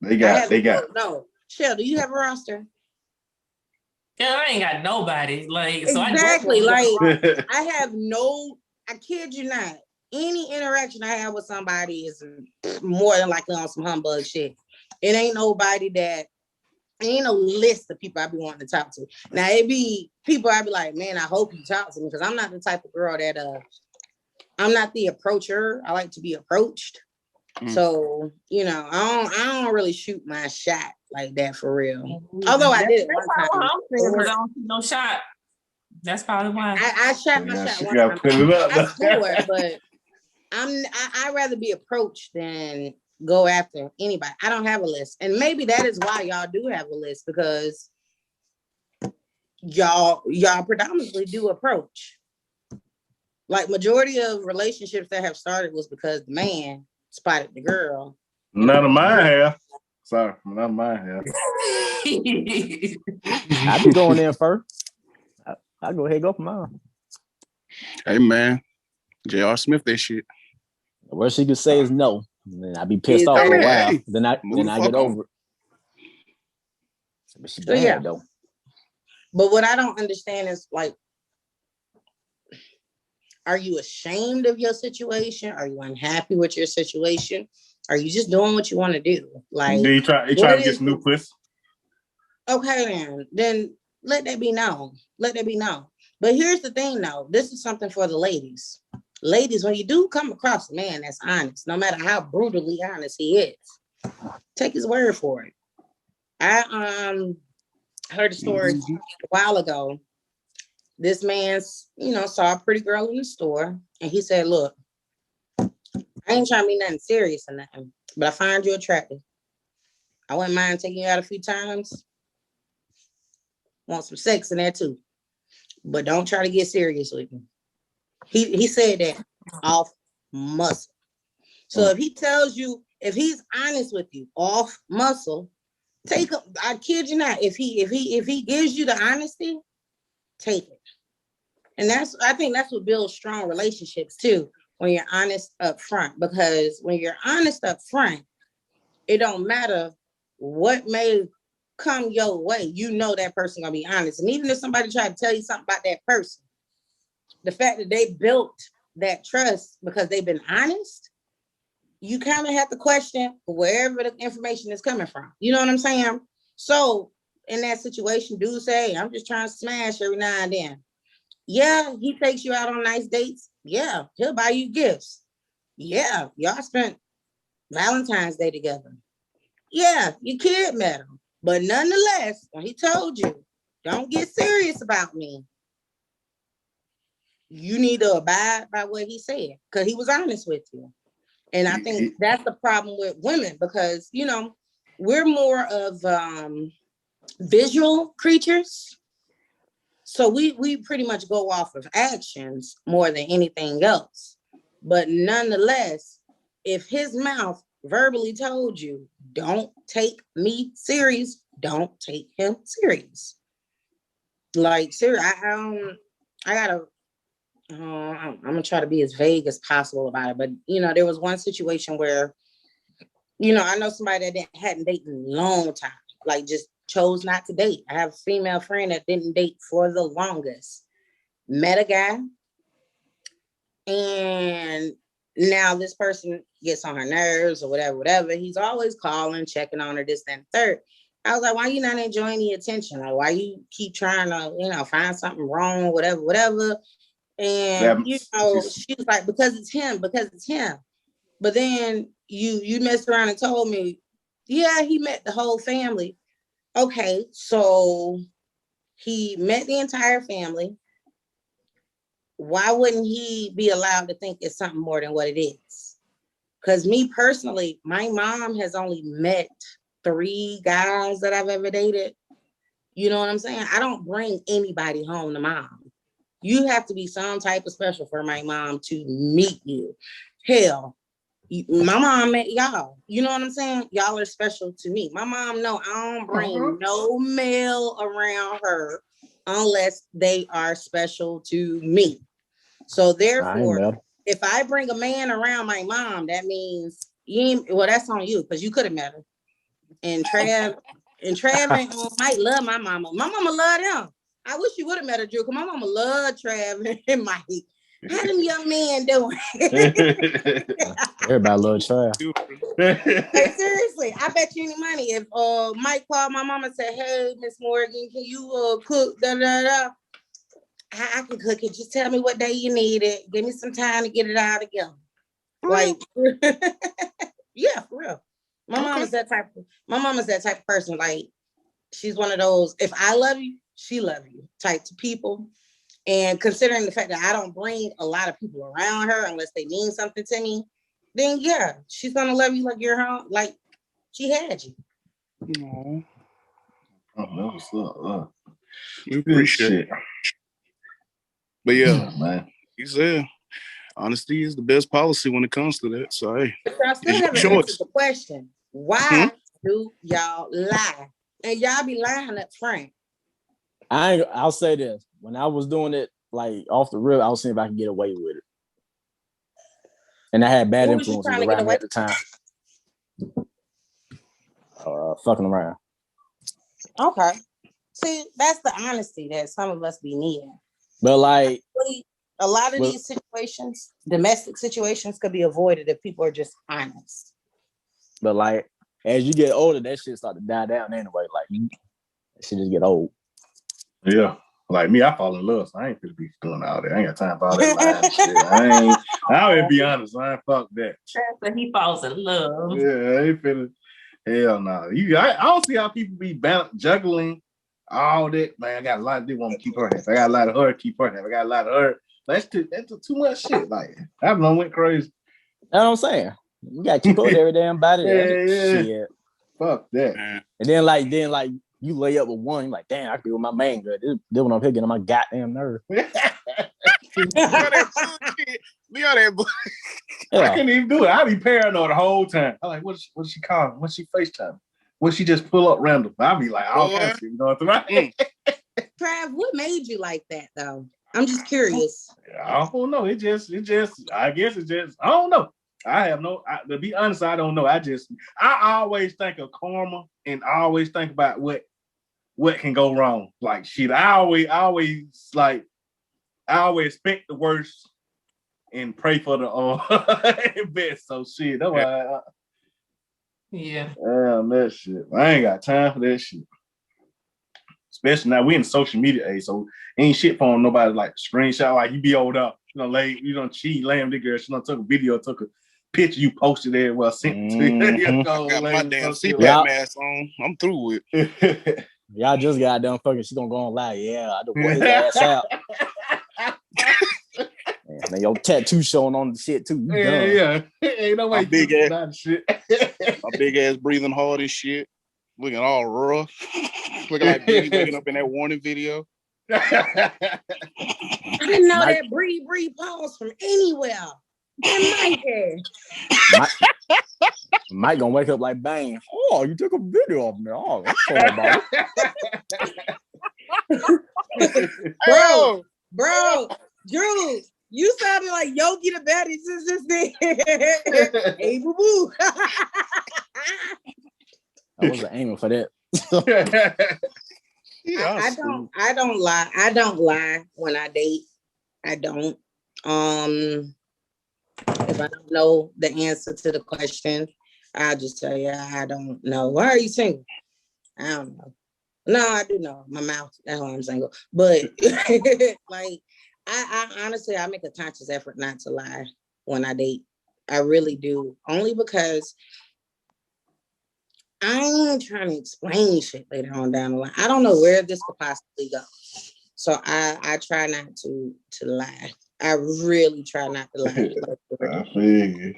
They got. No. Shell, do you have a roster? Yeah, I ain't got nobody. Like, exactly. I have I kid you not. Any interaction I have with somebody is more than likely on some humbug shit. It ain't nobody that ain't no list of people I be wanting to talk to. Now it be people I be like, man, I hope you talk to me, because I'm not the type of girl that I'm not the approacher. I like to be approached. So, you know, I don't really shoot my shot like that for real. Although I did it one time. I'm saying, because I don't shoot no shot. That's probably why. I shot my shot one time. Put it up. I scored, but I'd rather be approached than go after anybody. I don't have a list. And maybe that is why y'all do have a list, because y'all predominantly do approach. Like majority of relationships that have started was because the man spotted the girl. None of mine have. Sorry, none of mine have. I be going in first. I go ahead and go for mine. Hey man, J.R. Smith, that shit. The worst she could say is no. And then I be pissed off for a while. Hey, then I get over it. But she bad though. But what I don't understand is, like, are you ashamed of your situation? Are you unhappy with your situation? Are you just doing what you want to do? Like, he try to get some new pussy. Okay, then let that be known. Let that be known. But here's the thing, though. This is something for the ladies. Ladies, when you do come across a man that's honest, no matter how brutally honest he is, take his word for it. I heard a story a while ago. This man, saw a pretty girl in the store, and he said, look, I ain't trying to be nothing serious or nothing, but I find you attractive. I wouldn't mind taking you out a few times. Want some sex in there too, but don't try to get serious with me. He said that off muscle. So if he tells you, if he's honest with you off muscle, take him. I kid you not. If he gives you the honesty, take it. And I think that's what builds strong relationships too, when you're honest up front. Because when you're honest up front, it don't matter what may come your way. You know that person gonna be honest. And even if somebody try to tell you something about that person, the fact that they built that trust because they've been honest, you kind of have to question wherever the information is coming from. You know what I'm saying? So in that situation, dude say, I'm just trying to smash every now and then. Yeah, he takes you out on nice dates. Yeah, he'll buy you gifts. Yeah, y'all spent Valentine's Day together. Yeah, your kid met him. But nonetheless, when he told you, don't get serious about me, you need to abide by what he said, because he was honest with you. And I think that's the problem with women, because, we're more of visual creatures. So we pretty much go off of actions more than anything else. But nonetheless, if his mouth verbally told you, don't take me serious, don't take him serious. Like, seriously, I'm gonna try to be as vague as possible about it. But there was one situation where, I know somebody that hadn't dated in a long time, like just chose not to date. I have a female friend that didn't date for the longest. Met a guy, and now this person gets on her nerves or whatever. He's always calling, checking on her, this, that, and third. I was like, why you not enjoying the attention? Like, why you keep trying to, find something wrong, whatever. And, she was like, because it's him. But then you messed around and told me, yeah, he met the whole family. Okay, so he met the entire family. Why wouldn't he be allowed to think it's something more than what it is? Because me personally, my mom has only met 3 guys that I've ever dated. You know what I'm saying? I don't bring anybody home to mom. You have to be some type of special for my mom to meet you. Hell, my mom met y'all. You know what I'm saying? Y'all are special to me. My mom know I don't bring no male around her unless they are special to me. So therefore, if I bring a man around my mom, that means that's on you, because you could have met her. And Trav might love my mama. My mama love them. I wish you would have met her, Drew, because my mama loved Trav and Mike. How them young men doing? Everybody love try. Like, seriously, I bet you any money if Mike called my mama and said, "Hey, Miss Morgan, can you cook da da da?" I can cook it. Just tell me what day you need it. Give me some time to get it all together. Like, yeah, for real. My mama's that type of person. Like, she's one of those, if I love you, she love you type of people. And considering the fact that I don't bring a lot of people around her unless they mean something to me, then yeah, she's gonna love you like you're home, like she had you. Oh, that was We appreciate it. But yeah, man, he said honesty is the best policy when it comes to that. So hey, but y'all still haven't answered the question. Why do y'all lie? And y'all be lying up front. I'll say this. When I was doing it like off the rip, I was seeing if I could get away with it. And I had bad influences around me at the time. Fucking around. Okay. See, that's the honesty that some of us be needing. But like a lot of these situations, domestic situations, could be avoided if people are just honest. But like as you get older, that shit start to die down anyway. Like that shit just get old. Yeah. Like me, I fall in love, so I ain't gonna be doing all that. I ain't got time for all that lying shit. I would be honest, I ain't fuck that. So he falls in love. Yeah, I ain't finna. Hell no. I don't see how people be juggling all that. Man, I got a lot of they want to keep her happy. I got a lot of her, keep her happy. I got a lot of her. That's too much shit. Like, I went crazy. That's what I'm saying. You gotta keep up with every damn body. Yeah. Shit. Fuck that. And then like you lay up with one, you're like, damn, I could be with my man good. This one up here getting on my goddamn nerve. I couldn't even do it. I be paranoid the whole time. I'm like, what's she calling? What's she FaceTime? What she just pull up random? I be like, all kinds of shit. You know what I'm saying? Trav, what made you like that though? I'm just curious. I don't know. I guess it just, I don't know. To be honest, I don't know. I always think of karma and I always think about what can go wrong. Like shit, I always expect the worst and pray for the best. So shit, that's why that shit. I ain't got time for that shit. Especially now we in social media age, so ain't shit for nobody like screenshot like you be old up. Cheat, lamb the girl. She done took a video, took a picture, you posted there, well sent to you. I got my damn CPAP mask on. I'm through with it. Y'all just got done fucking. She gonna go on live. Yeah, I don't his ass out. Man, your tattoo showing on the shit too. Yeah. Ain't no way. My big ass breathing hard and shit. Looking all rough. Looking like Biggie waking up in that warning video. I didn't know that breathe pause from anywhere. Mike gonna wake up like bang. Oh, you took a video of me. Oh, that's all about it. Bro, Drew, you sounded like Yogi the Baddie since this thing. Hey, boo boo. I wasn't aiming for that. I don't lie. I don't lie when I date. I don't. If I don't know the answer to the question, I'll just tell you I don't know. Why are you single? I don't know. No, I do know. My mouth, that's why I'm single. But like I honestly I make a conscious effort not to lie when I date. I really do. Only because I ain't trying to explain shit later on down the line. I don't know where this could possibly go. So I try not to lie. I really try not to lie. I feel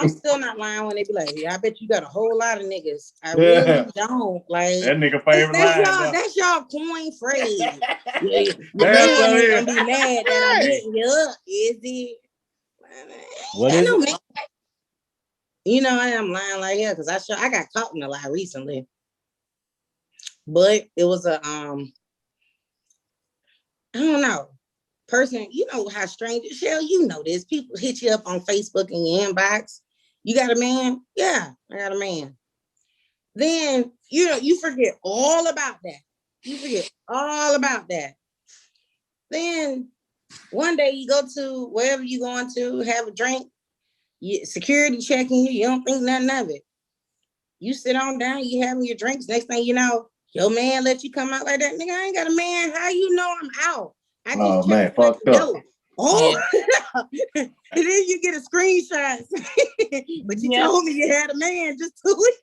I'm still not lying when they be like, yeah, I bet you got a whole lot of niggas. I really don't. Like that nigga favorite line. That's y'all coin phrase. Your man ain't gonna be mad that I'm hitting you up, is it? What is it? You know, I am lying like hell because I got caught in a lie recently. But it was a I don't know. Person, you know how strangers, Shell, you know this. People hit you up on Facebook in your inbox. You got a man? Yeah, I got a man. Then, you forget all about that. Then One day you go to wherever you going to have a drink, security checking you, you don't think nothing of it. You sit on down, you having your drinks. Next thing you know, your man let you come out like that. Nigga, I ain't got a man. How you know I'm out? I just checked at the door. Oh, and then you get a screenshot. But you told me you had a man just 2 weeks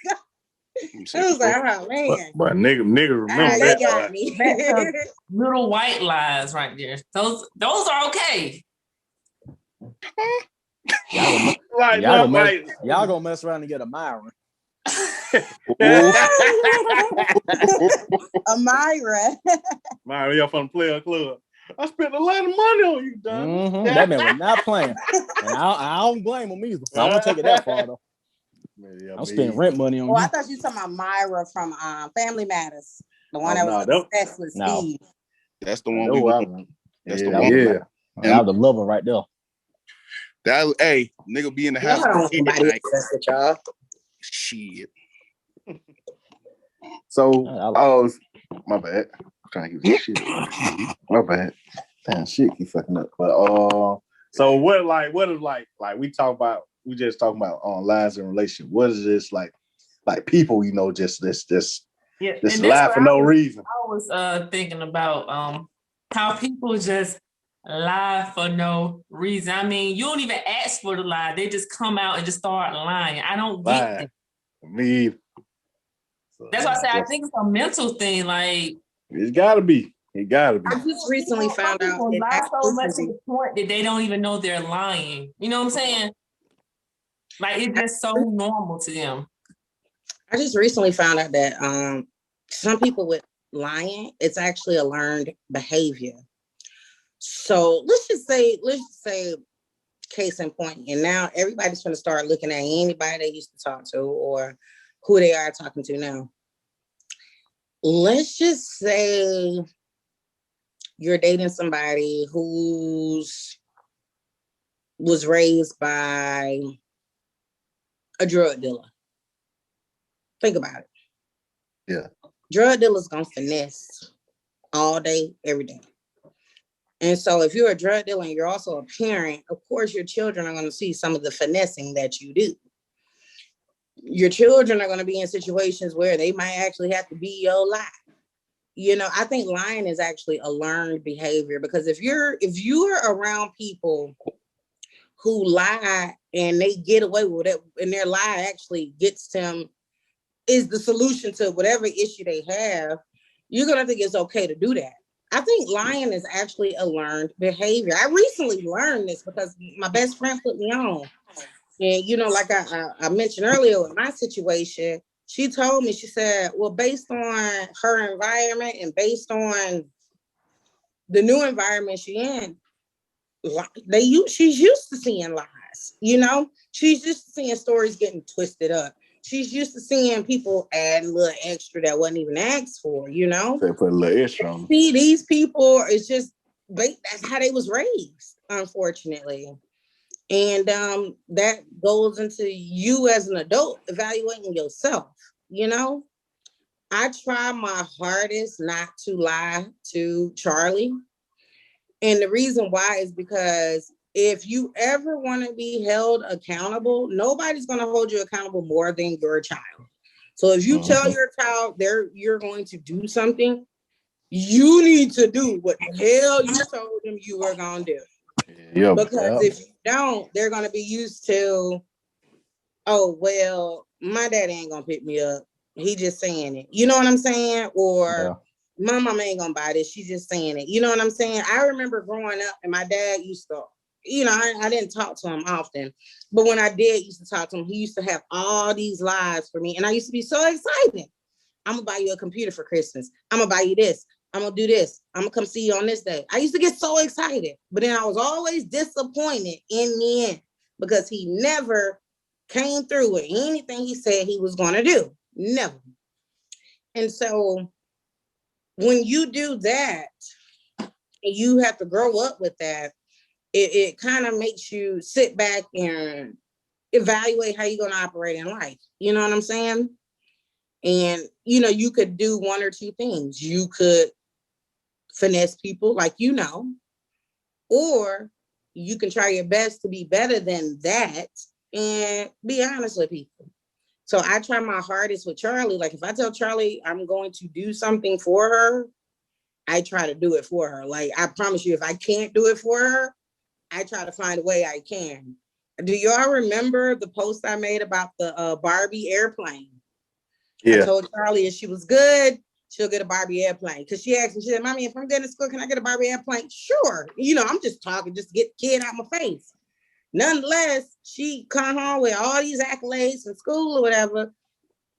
ago. I was like, oh man. But nigga remember that. Got me. Little white lies right there. Those are okay. Y'all gonna mess around and get a Myron. A Myra. Myra, you're from the player club. I spent a lot of money on you, Don. Mm-hmm. That man was not playing. And I don't blame him either. So I'm gonna take it that far though. I'm spending rent money on you. I thought you were talking about Myra from Family Matters. The one that was obsessed with Steve. That's the one that's the one. Yeah. That was the lover right there. That nigga be in the house. With y'all. Shit. So my bad. I'm trying to get shit. My bad. Damn, shit keep fucking up. But so what is we just talking about on lies in relationship. What is this like people, just this lie for no reason? I was thinking about how people just lie for no reason. I mean, you don't even ask for the lie. They just come out and just start lying. I don't get it. Me either. So that's why I say I think it's a mental thing. Like it's gotta be. It gotta be. I just recently found out people lie so much to the point that they don't even know they're lying. You know what I'm saying? Like it's just so normal to them. I just recently found out that some people with lying, it's actually a learned behavior. So let's just say, case in point, and now everybody's going to start looking at anybody they used to talk to or who they are talking to now. Let's just say you're dating somebody who's was raised by a drug dealer. Think about it. Yeah. Drug dealers gonna finesse all day, every day. And so if you're a drug dealer and you're also a parent, of course your children are going to see some of the finessing that you do. Your children are going to be in situations where they might actually have to be your lie. I think lying is actually a learned behavior, because if you're around people who lie and they get away with it, and their lie actually gets them, is the solution to whatever issue they have, you're going to think it's okay to do that. I think lying is actually a learned behavior. I recently learned this because my best friend put me on. And, like I mentioned earlier with my situation, she told me, she said, well, based on her environment and based on the new environment she's in, she's used to seeing lies, She's used to seeing stories getting twisted up. She's used to seeing people add a little extra that wasn't even asked for, They put a little extra on them. See, these people, it's just, that's how they was raised, unfortunately. And that goes into you as an adult evaluating yourself, I try my hardest not to lie to Charlie. And the reason why is because if you ever want to be held accountable, nobody's going to hold you accountable more than your child. So if you tell your child you're going to do something, you need to do what the hell you told them you were going to do. Yeah, because if you don't, they're going to be used to, oh, well, my daddy ain't going to pick me up. He just saying it. You know what I'm saying? Or my mama ain't going to buy this. She's just saying it. You know what I'm saying? I remember growing up and my dad used to, I didn't talk to him often, but when I did used to talk to him, he used to have all these lies for me. And I used to be so excited. I'm going to buy you a computer for Christmas. I'm going to buy you this. I'm going to do this. I'm going to come see you on this day. I used to get so excited, but then I was always disappointed in the end because he never came through with anything he said he was going to do. Never. And so when you do that, you have to grow up with that. It kind of makes you sit back and evaluate how you're going to operate in life. You know what I'm saying? And, you could do one or two things. You could finesse people, like, or you can try your best to be better than that and be honest with people. So I try my hardest with Charlie. Like if I tell Charlie I'm going to do something for her, I try to do it for her. Like I promise you, if I can't do it for her, I try to find a way I can. Do y'all remember the post I made about the Barbie airplane? Yeah. I told Charlie if she was good, she'll get a Barbie airplane. Because she asked me, she said, Mommy, if I'm good in school, can I get a Barbie airplane? Sure. You know, I'm just talking, just to get the kid out my face. Nonetheless, she come home with all these accolades from school or whatever.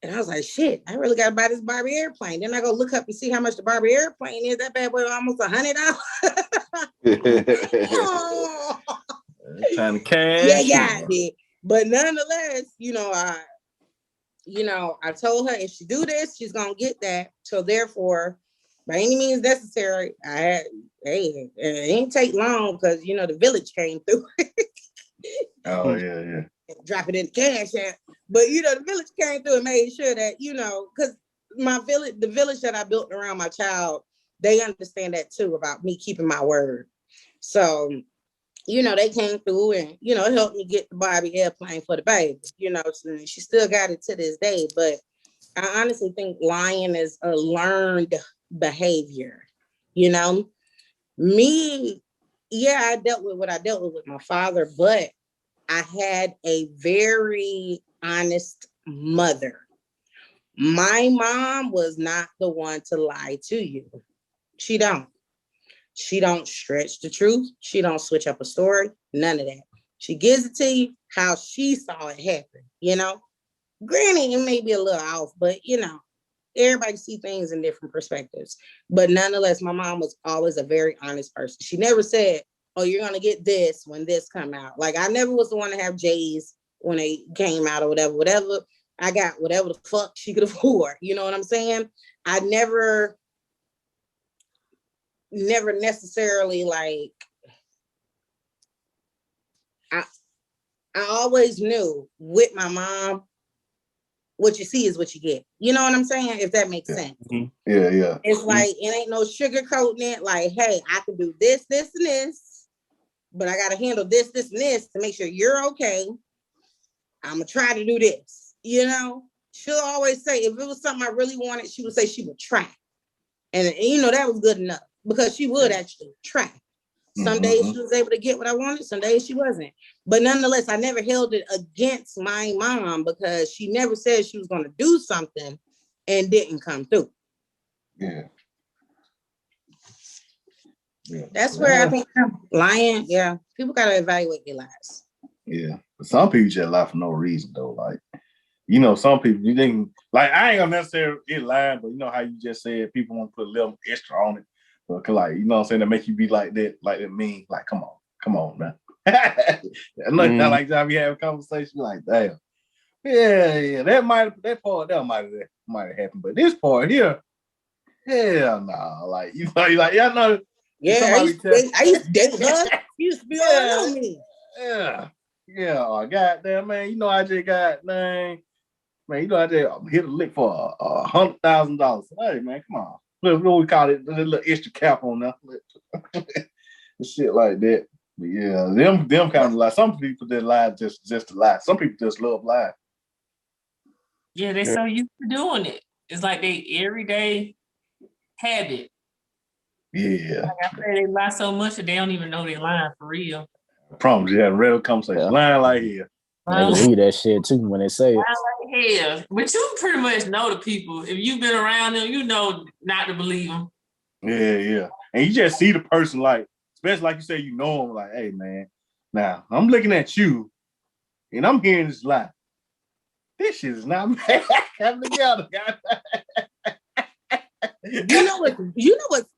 And I was like, shit, I really got to buy this Barbie airplane. Then I go look up and see how much the Barbie airplane is. That bad boy almost $100. Oh. Trying to cash. Yeah, it. But nonetheless, I told her if she do this, she's gonna get that. So therefore, by any means necessary, it ain't take long because the village came through. Oh yeah. Drop it in the cash app. But the village came through and made sure that, because the village that I built around my child, they understand that too about me keeping my word. So they came through and, helped me get the Barbie airplane for the baby. So she still got it to this day. But I honestly think lying is a learned behavior. Me, I dealt with what I dealt with my father, but I had a very honest mother. My mom was not the one to lie to you. She don't stretch the truth. She don't switch up a story. None of that. She gives it to you how she saw it happen, Granted, it may be a little off, but, everybody see things in different perspectives. But nonetheless, my mom was always a very honest person. She never said, oh, you're going to get this when this come out. Like, I never was the one to have J's when they came out or whatever. I got whatever the fuck she could afford. You know what I'm saying? I never necessarily I always knew with my mom, what you see is what you get. You know what I'm saying? If that makes sense. Mm-hmm. Yeah. It's like, it ain't no sugarcoating it. Like, hey, I can do this, this, and this, but I got to handle this, this, and this to make sure you're okay. I'm going to try to do this. She'll always say, if it was something I really wanted, she would say she would try. And that was good enough because she would actually try. Some days she was able to get what I wanted. Some days she wasn't. But nonetheless, I never held it against my mom because she never said she was going to do something and didn't come through. Yeah. That's where I think lying. Yeah. People got to evaluate their lies. Yeah. But some people just lie for no reason though. Like, some people you think like I ain't gonna necessarily get lying, but how you just said people want to put a little extra on it. But like, what I'm saying, to make you be like that mean, like, come on, man. Not like that. We have a conversation like, damn. Yeah, that part might have happened. But this part here, hell no. Nah. Like, you're like, yeah, no. Yeah, I used to date her. She used to be all on me. Yeah, goddamn, man. I just got, man, I just hit a lick for $100,000. Hey, man, come on. What we call it, a little extra cap on there. Shit like that. But yeah, them kind of lie. Some people that lie just to lie. Some people just love lying. Yeah, they're so used to doing it. It's like they everyday habit. Yeah. Like I said, they lie so much that they don't even know they're lying for real. I promise you had a real conversation. Lying like hell. I believe that shit too when they say it. Lying like hell. But you pretty much know the people. If you've been around them, you know not to believe them. Yeah. And you just see the person, like, especially like you say, you know them, like, hey, man, now I'm looking at you and I'm hearing this lie. This shit is not coming together, guys. You know what's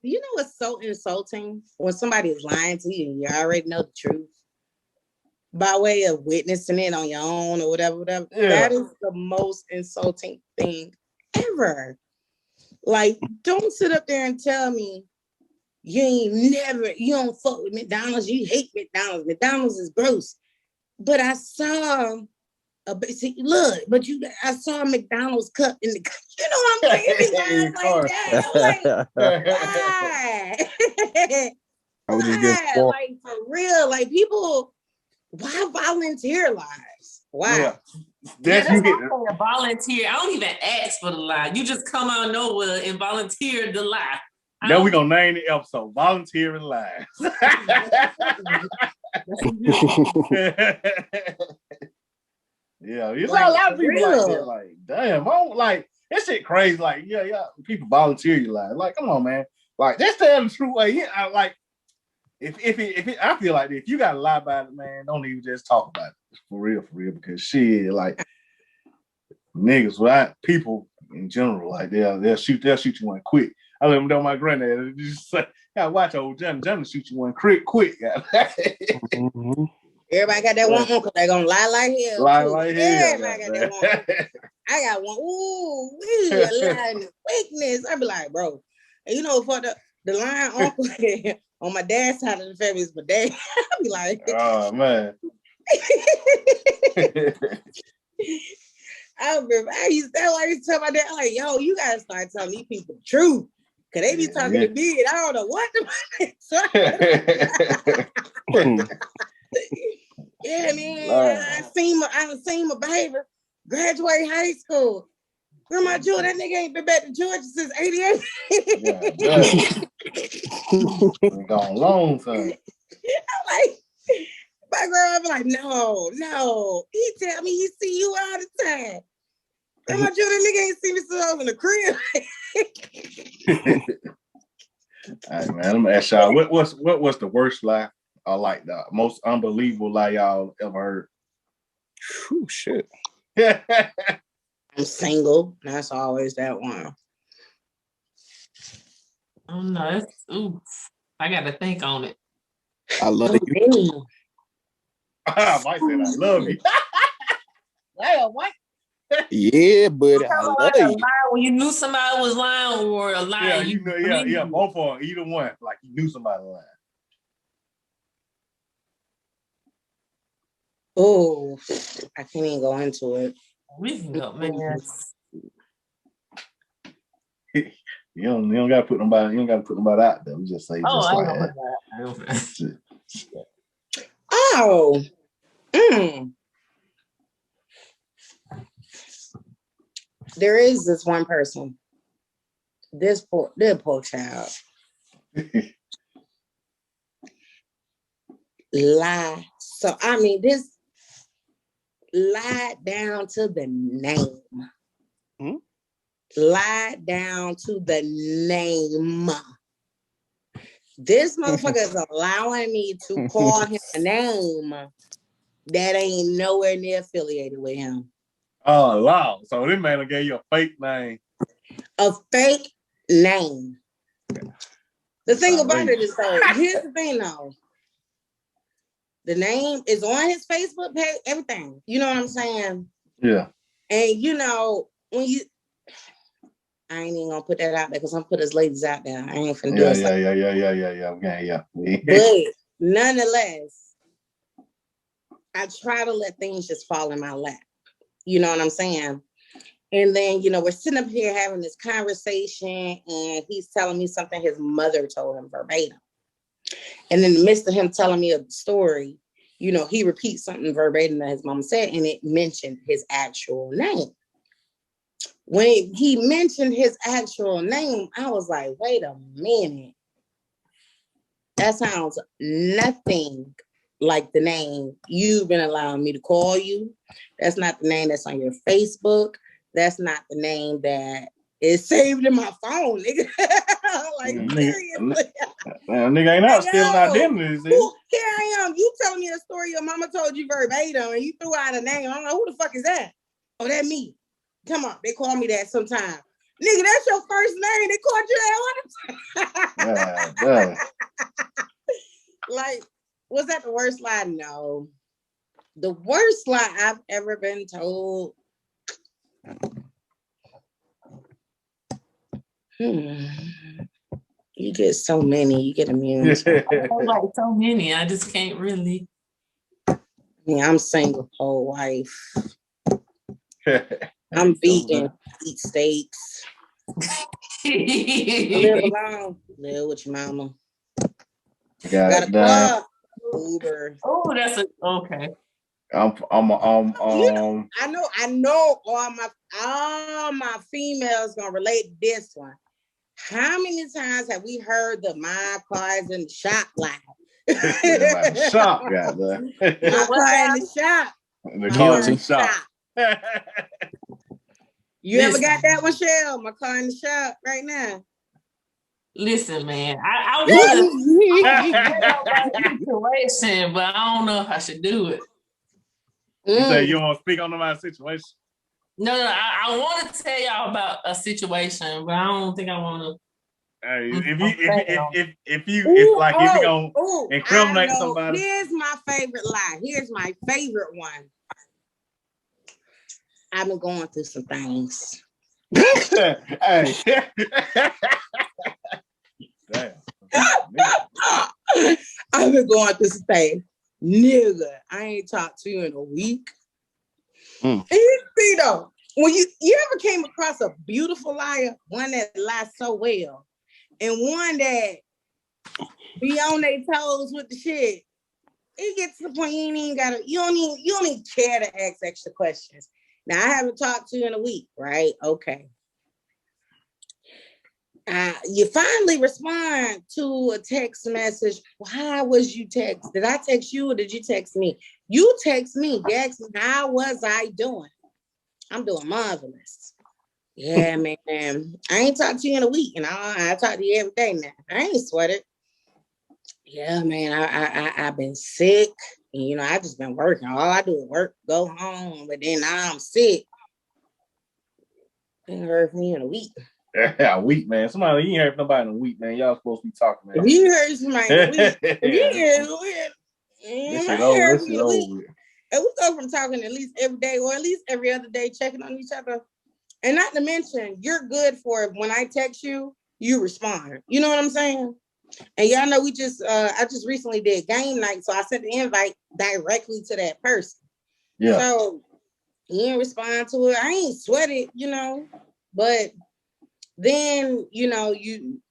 so insulting when somebody is lying to you and you already know the truth by way of witnessing it on your own or whatever. Yeah. That is the most insulting thing ever. Like, don't sit up there and tell me you don't fuck with McDonald's, you hate McDonald's. McDonald's is gross. But I saw I saw a McDonald's cup in the, what I'm saying? Like that. I'm like, why? I was just getting like for real, like people, why volunteer lives? Why? Yeah. That's you get a volunteer. I don't even ask for the lie. You just come out of nowhere and volunteer the lie. Now we're gonna name the episode "Volunteering Lives." Yeah, you know, a lot of people like that. Like, damn, I don't like that shit crazy. Like, yeah, people volunteer your life. Like, come on, man. Like, that's the true way. Yeah, I feel like if you gotta lie about it, man, don't even just talk about it for real, because shit, like niggas, right? People in general, like they'll shoot you one quick. I let them know my granddad just say, "Gotta watch old John shoot you one quick." Mm-hmm. Everybody got that one uncle that gonna lie like hell. Everybody got that one uncle. I got one. Ooh, we lie in the weakness. I be like, bro, and you know, for the lying uncle on my dad's side of the family is my dad. I be like, oh man. I used to tell my dad, like, yo, you gotta start telling these people the truth. Cause they be talking to me and I don't know what the yeah, man. I seen my baby graduate high school. Grandma Jewel, that nigga ain't been back to Georgia since '88. Gone long time. I'm like, my girl, I'm like, no. He tell me he see you all the time. Grandma Jewel, that nigga ain't see me since I was in the crib. All right, man. I'm gonna ask y'all, what was the worst lie, or like the most unbelievable lie y'all ever heard? Oh shit. I'm single. That's always that one. Oh no, I gotta think on it. I love you. I might say I love you. Well, what? Yeah, but I love you. When you knew somebody was lying or a lie. Yeah, both of them, either one. Like you knew somebody lying. Oh, I can't even go into it. We can go, man. You don't gotta put nobody out there. We just say just like that. Oh. There is this one person. This poor child. Lie. So I mean, this lied down to the name. Lied down to the name. This motherfucker is allowing me to call him a name that ain't nowhere near affiliated with him. Oh, wow. So this man gave you a fake name. A fake name. The thing about it is, though, here's the thing, though. The name is on his Facebook page, everything. You know what I'm saying? Yeah. And, you know, I ain't even gonna put that out there because I'm put his ladies out there. I ain't finna do it. Yeah. But nonetheless, I try to let things just fall in my lap. You know what I'm saying? And then, you know, we're sitting up here having this conversation and he's telling me something his mother told him verbatim. And in the midst of him telling me a story, you know, he repeats something verbatim that his mom said and it mentioned his actual name. When he mentioned his actual name, I was like, wait a minute. That sounds nothing like the name you've been allowing me to call you. That's not the name that's on your Facebook. That's not the name that is saved in my phone, nigga. Like, seriously. Nigga ain't out stealing identities. Here I am. You telling me a story your mama told you verbatim and you threw out a name. I don't know who the fuck is that. Oh, that me. Come on, they call me that sometime. Nigga, that's your first name. They called you that all the time. Like, was that the worst lie? No. The worst lie I've ever been told. You get so many. You get immune. Like so many. I just can't really. Yeah, I'm single, whole wife. I'm vegan, eat steaks. Live alone, live with your mama. Got a Uber. Oh, that's okay. I know all my females gonna relate to this one. How many times have we heard the my car's in the shop line? The shop, goddamn. My car in the shop. The car in the shop. You ever got that one, Shell? My car in the shop right now. Listen, man, I want to situation, but I don't know if I should do it. You say you want to speak on my situation? No, I want to tell y'all about a situation, but I don't think I want to. Hey, if you gonna incriminate somebody. Here's my favorite lie. Here's my favorite one. I've been going through some things. Hey. Damn. I've been going through some things. Nigga, I ain't talked to you in a week. And you see though, when you ever came across a beautiful liar, one that lies so well, and one that be on their toes with the shit, it gets to the point you don't even care to ask extra questions. Now I haven't talked to you in a week, right? Okay. You finally respond to a text message. Why was you text? Did I text you or did you text me? You text me. You asked me, how was I doing? I'm doing marvelous. Yeah, man. I ain't talked to you in a week, and I talk to you every day now. I ain't sweated. Yeah, man. I've been sick, and I just been working. All I do is work, go home, but then now I'm sick. Ain't heard from you in a week. Yeah, a week, man. Somebody, you ain't heard from nobody in a week, man. Y'all supposed to be talking, man. If you heard somebody in a week, this is over. And we go from talking at least every day or at least every other day, checking on each other. And not to mention, you're good for when I text you, you respond. You know what I'm saying? And y'all know I just recently did game night, so I sent the invite directly to that person. Yeah. So he didn't respond to it. I ain't sweat it, but then,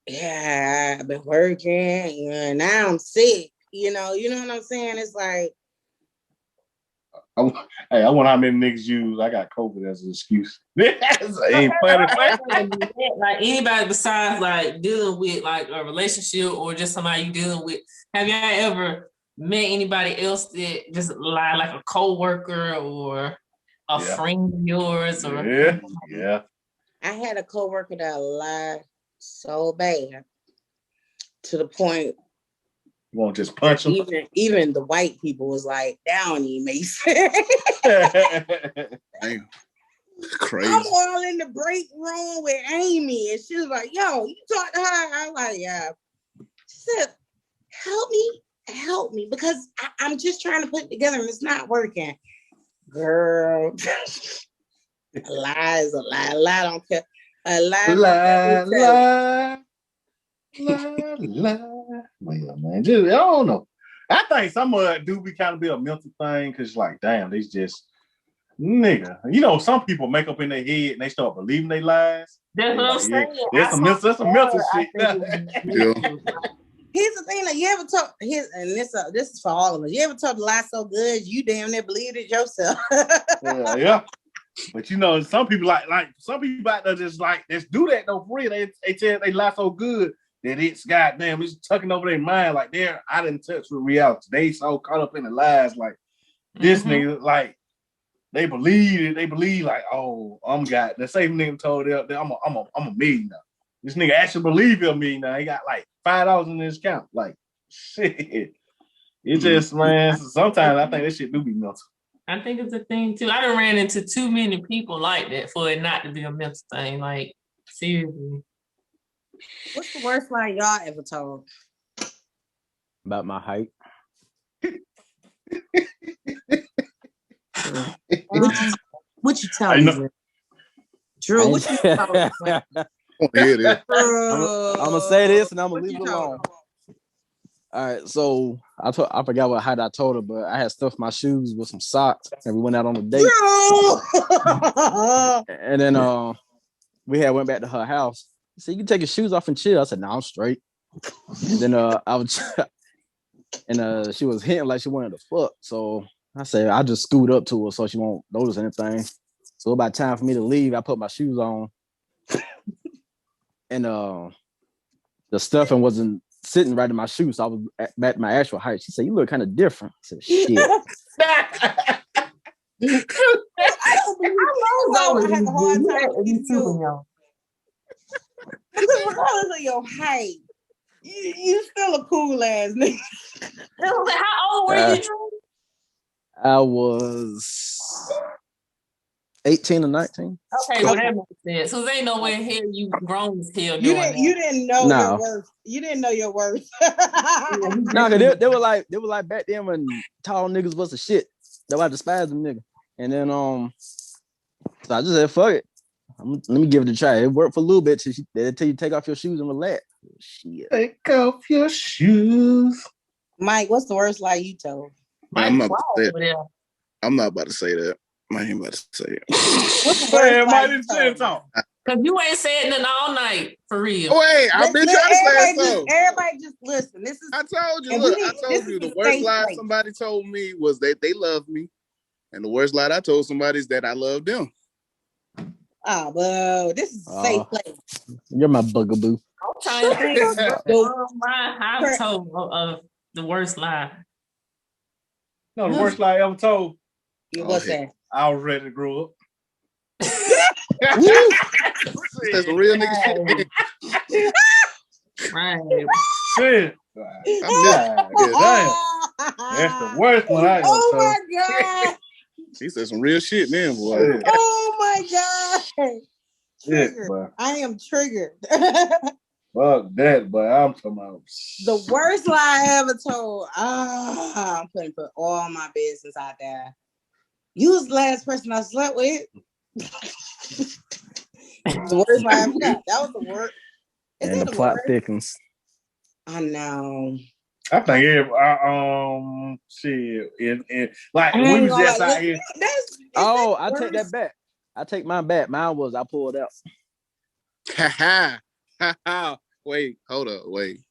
I've been working, and now I'm sick, you know what I'm saying? It's like, I wonder how many niggas use I got COVID as an excuse. Ain't funny. Like anybody besides like dealing with like a relationship or just somebody you dealing with, have y'all ever met anybody else that just lie, like a coworker or a friend of yours? Or yeah. I had a coworker that lied so bad to the point. You won't just punch him? Even the white people was like, down you, Mason. Damn. Crazy. I'm all in the break room with Amy, and she was like, yo, you talk to her? I was like, yeah. She said, help me, because I'm just trying to put it together and it's not working. Girl, a lie is a lie. A lie don't care. A lie. Well, man, I don't know. I think some of it do be kind of be a mental thing, because like, damn, they just nigga. Some people make up in their head and they start believing their lies. That's what I'm saying. That's some mental shit. Here's the thing that you ever talk. This is for all of us. You ever talk a lie so good you damn near believed it yourself. Yeah. But some people like some people out there just do that though for real. They tell they lie so good that it's goddamn, it's tucking over their mind like they're out in touch with reality. They so caught up in the lies like this nigga, like they believe it. They believe like, oh, the same nigga told them I'm a millionaire. This nigga actually believe he's a millionaire. He got like $5 in his account. Like shit. It just, man, sometimes I think this shit do be mental. I think it's a thing too. I done ran into too many people like that for it not to be a mental thing. Like, seriously. What's the worst lie y'all ever told? About my height. What you tell me? Drew, what you tell me? I'm gonna say this and I'm gonna leave it alone. All right, so I forgot what height I told her, but I had stuffed my shoes with some socks, and we went out on a date. And then we went back to her house. She said, "You can take your shoes off and chill." I said, "No, I'm straight." And then I was and she was hinting like she wanted to fuck. So I said I just scoot up to her so she won't notice anything. So about time for me to leave, I put my shoes on, and the stuffing wasn't sitting right in my shoes. So I was at my actual height. She said, "You look kind of different." I said, "Shit." I have a hard time with you too. Because regardless of your height, you still a cool ass nigga. How old were you, Drew? I was 18 or 19. Okay, well that makes sense. So there ain't no way in hell you grown as hell doing that. You didn't know your worth. You didn't know your worth. No, cause they were like back then when tall niggas was a shit. That's why I despise them niggas. And then so I just said, fuck it. Let me give it a try. It worked for a little bit till you take off your shoes and relax. Shit. Take off your shoes. Mike, what's the worst lie you told? I'm not about to say that. I ain't about to say it. What's the worst lie you told? Talk. Cause you ain't said nothing all night, for real. Wait, I've been trying to say it though. Everybody just listen. This is I told you, the worst lie somebody told me was that they love me. And the worst lie I told somebody is that I love them. Oh, well, this is a safe place. You're my bugaboo. I'm trying to think of the lie I've told of the worst lie. No, the worst lie I ever told. What's that? I was ready to grow up. That's a real nigga shit. Right. Shit. Damn. That's the worst one I ever told. Oh my God. He said some real shit, man, boy. Oh my God. Triggered. Yeah, I am triggered. Fuck that, but I'm talking about the worst lie I ever told. I'm putting all my business out there. You was the last person I slept with. The worst lie I ever got. That was the worst. And the plot thickens. I know. I think shit. Like we was just out here. I take that back. I take mine back. Mine was I pulled out. Wait, hold up. Wait.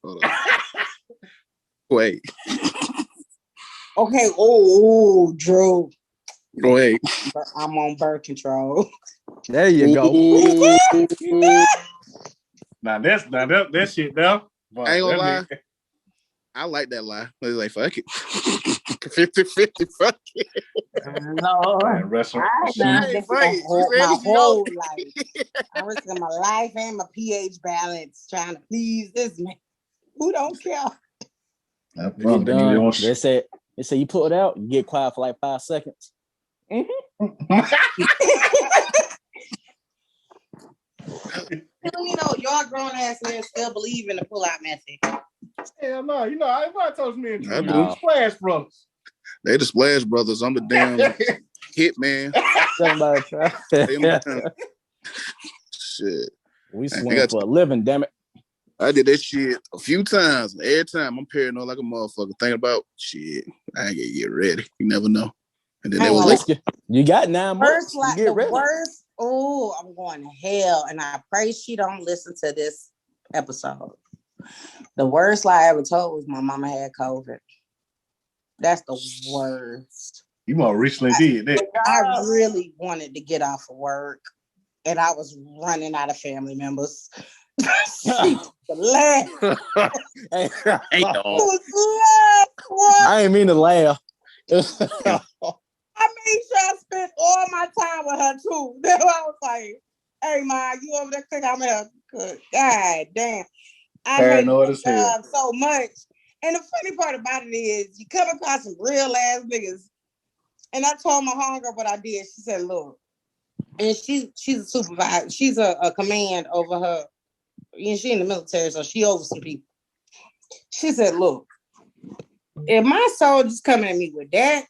Okay. Oh, Drew. Wait. I'm on birth control. There you go. Now that shit though. I ain't gonna lie. I like that lie. Like, fuck it. 50-50, fuck it. No. I'm risking my whole life. I'm risking my life and my pH balance trying to please this man. Who don't care? They say you pull it out, you get quiet for like 5 seconds. Mm-hmm. Y'all grown ass men still believe in the pull-out method. Hell no, everybody told me the Splash Brothers. They the Splash Brothers. I'm the damn hitman. Somebody try. Shit. We swing for a living, damn it. I did that shit a few times. Every time I'm paranoid like a motherfucker. Thinking about shit. I ain't gonna get ready. You never know. And then they were like, you got 9 months. Like the worst. Oh, I'm going to hell. And I pray she don't listen to this episode. The worst lie I ever told was my mama had COVID. That's the worst. You more recently did that. I really wanted to get off of work, and I was running out of family members. I ain't mean to laugh. I made sure I spent all my time with her too. Then I was like, "Hey, Ma, you over there cooking? I'm here cook." God damn. I hate my job so much. And the funny part about it is you come across some real ass niggas. And I told my homegirl what I did. She said, look, and she's a supervisor. She's a command over her. And she in the military, so she over some people. She said, look, if my soldiers coming at me with that,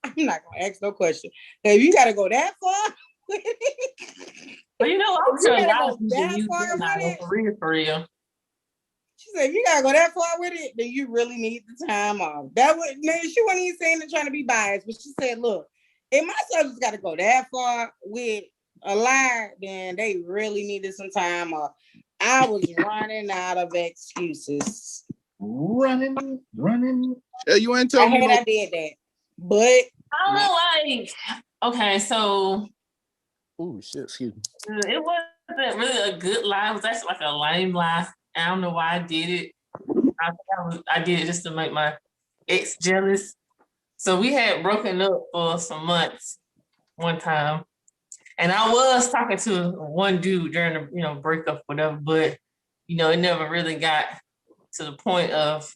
I'm not gonna ask no question. If you gotta go that far with it. But I'm sure a lot of people use that for real. She said, if you gotta go that far with it, then you really need the time off. She wasn't even saying it trying to be biased, but she said, look, if my soldiers gotta go that far with a lie, then they really needed some time off. I was running out of excuses. running. Yeah, you ain't I telling me heard no. I did that, but I don't know, like, okay, so Oh shit, excuse me. it wasn't really a good lie. It was actually like a lame lie. I don't know why I did it. I did it just to make my ex jealous. So we had broken up for some months one time. And I was talking to one dude during the breakup, whatever, but it never really got to the point of,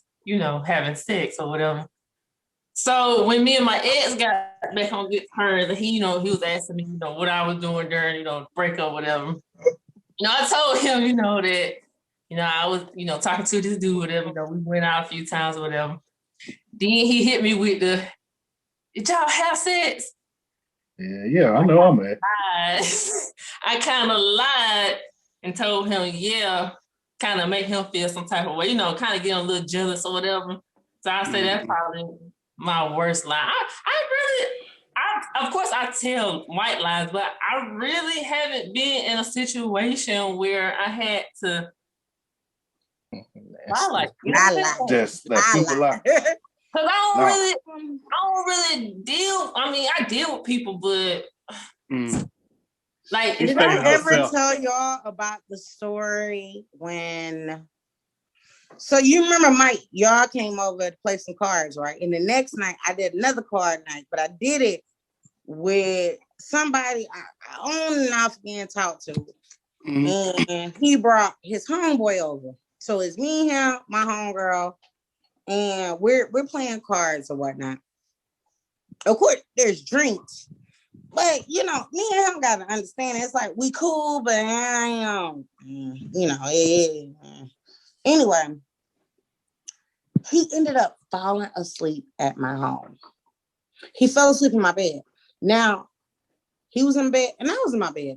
having sex or whatever. So when me and my ex got back on good terms, he was asking me, what I was doing during, breakup, whatever. I told him, that, I was, talking to this dude, whatever, we went out a few times or whatever. Then he hit me with did y'all have sex? Yeah, I know I'm at. I kind of lied and told him, yeah, kind of make him feel some type of way, kind of get a little jealous or whatever. So I say that's probably my worst lie. Of course, I tell white lies, but I really haven't been in a situation where I had to lie like just that super lie. Because I don't really deal. I mean, I deal with people, but like, did I ever tell y'all about the story when? So you remember Mike? Y'all came over to play some cards, right? And the next night, I did another card night, but I did it with somebody I own and off being talked to, and he brought his homeboy over. So it's me, him, my homegirl. And we're playing cards or whatnot. Of course, there's drinks, but me and him gotta understand. It's like we cool, but Anyway, he ended up falling asleep at my home. He fell asleep in my bed. Now he was in bed, and I was in my bed.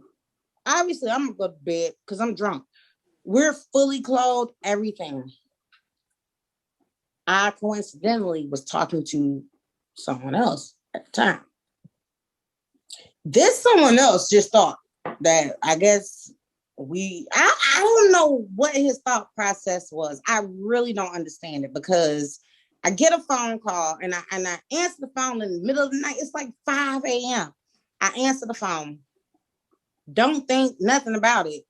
Obviously, I'm gonna go to bed because I'm drunk. We're fully clothed, everything. I coincidentally was talking to someone else at the time. This someone else just thought that I guess I don't know what his thought process was. I really don't understand it because I get a phone call and I answer the phone in the middle of the night. It's like 5 a.m. I answer the phone. Don't think nothing about it.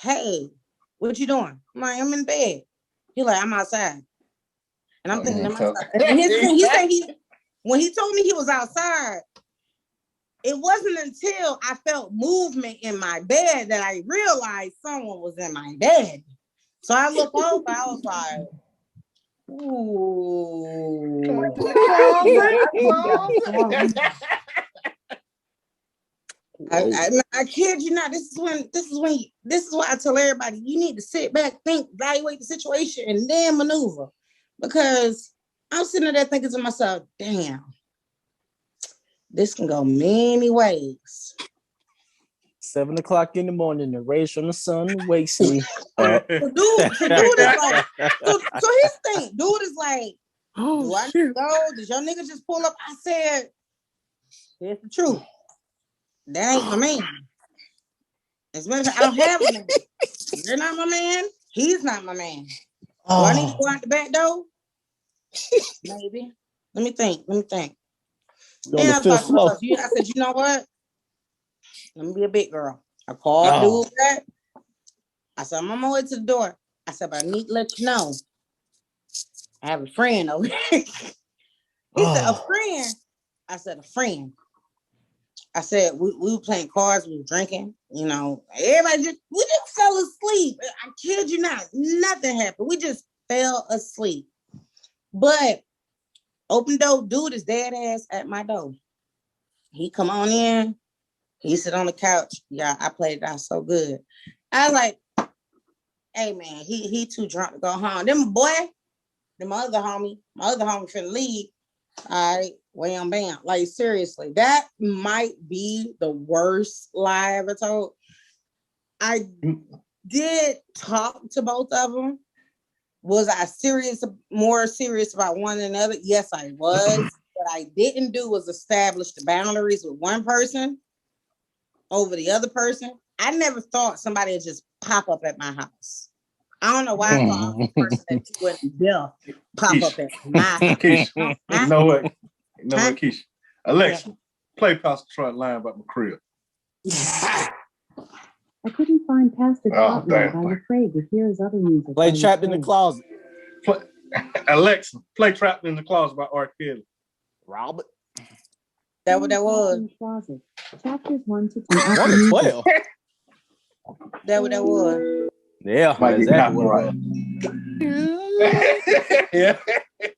Hey, what you doing? I'm like, I'm in bed. He's like, I'm outside. And I'm thinking to myself, when he told me he was outside, it wasn't until I felt movement in my bed that I realized someone was in my bed. So I looked over, I was like, ooh. I kid you not. This is why I tell everybody you need to sit back, think, evaluate the situation, and then maneuver. Because I'm sitting there thinking to myself, damn, this can go many ways. 7 o'clock in the morning, the rays from the sun wakes me up. So dude is like, so his thing, dude is like, do I need to go? Did your nigga just pull up? I said, here's the truth. That ain't my man. As much as I don't have a man. You're not my man. He's not my man. Do I need to go out the back door? Maybe. Let me think. And I said, you know what? Let me be a big girl. I called dude back. I said, I'm on my way to the door. I said, but I need to let you know. I have a friend over here. He said, a friend? I said, a friend. I said, we were playing cards, we were drinking, everybody we just fell asleep. I kid you not, nothing happened. We just fell asleep. But open door, dude is dead ass at my door. He come on in, he sit on the couch. Yeah, I played it out so good. I was like, hey man, he too drunk to go home. My other homie finna leave. All right, wham bam. Like seriously, that might be the worst lie I ever told. I did talk to both of them. Was I more serious about one than another? Yes, I was. What I didn't do was establish the boundaries with one person over the other person. I never thought somebody would just pop up at my house. I don't know why I thought the person that you wouldn't deal pop up in my Keisha, you know what? Keisha? Alexa, play Pastor Troy line about my crib. I couldn't find Pastor Trout yet. I'm afraid to hear his other music. Play Trapped in the Closet. Alexa, play Trapped in the Closet by R. Kelly. Robert. That what that was? Chapters 1 to 1 to 12. That what that was? Yeah, exactly what it was. Yeah.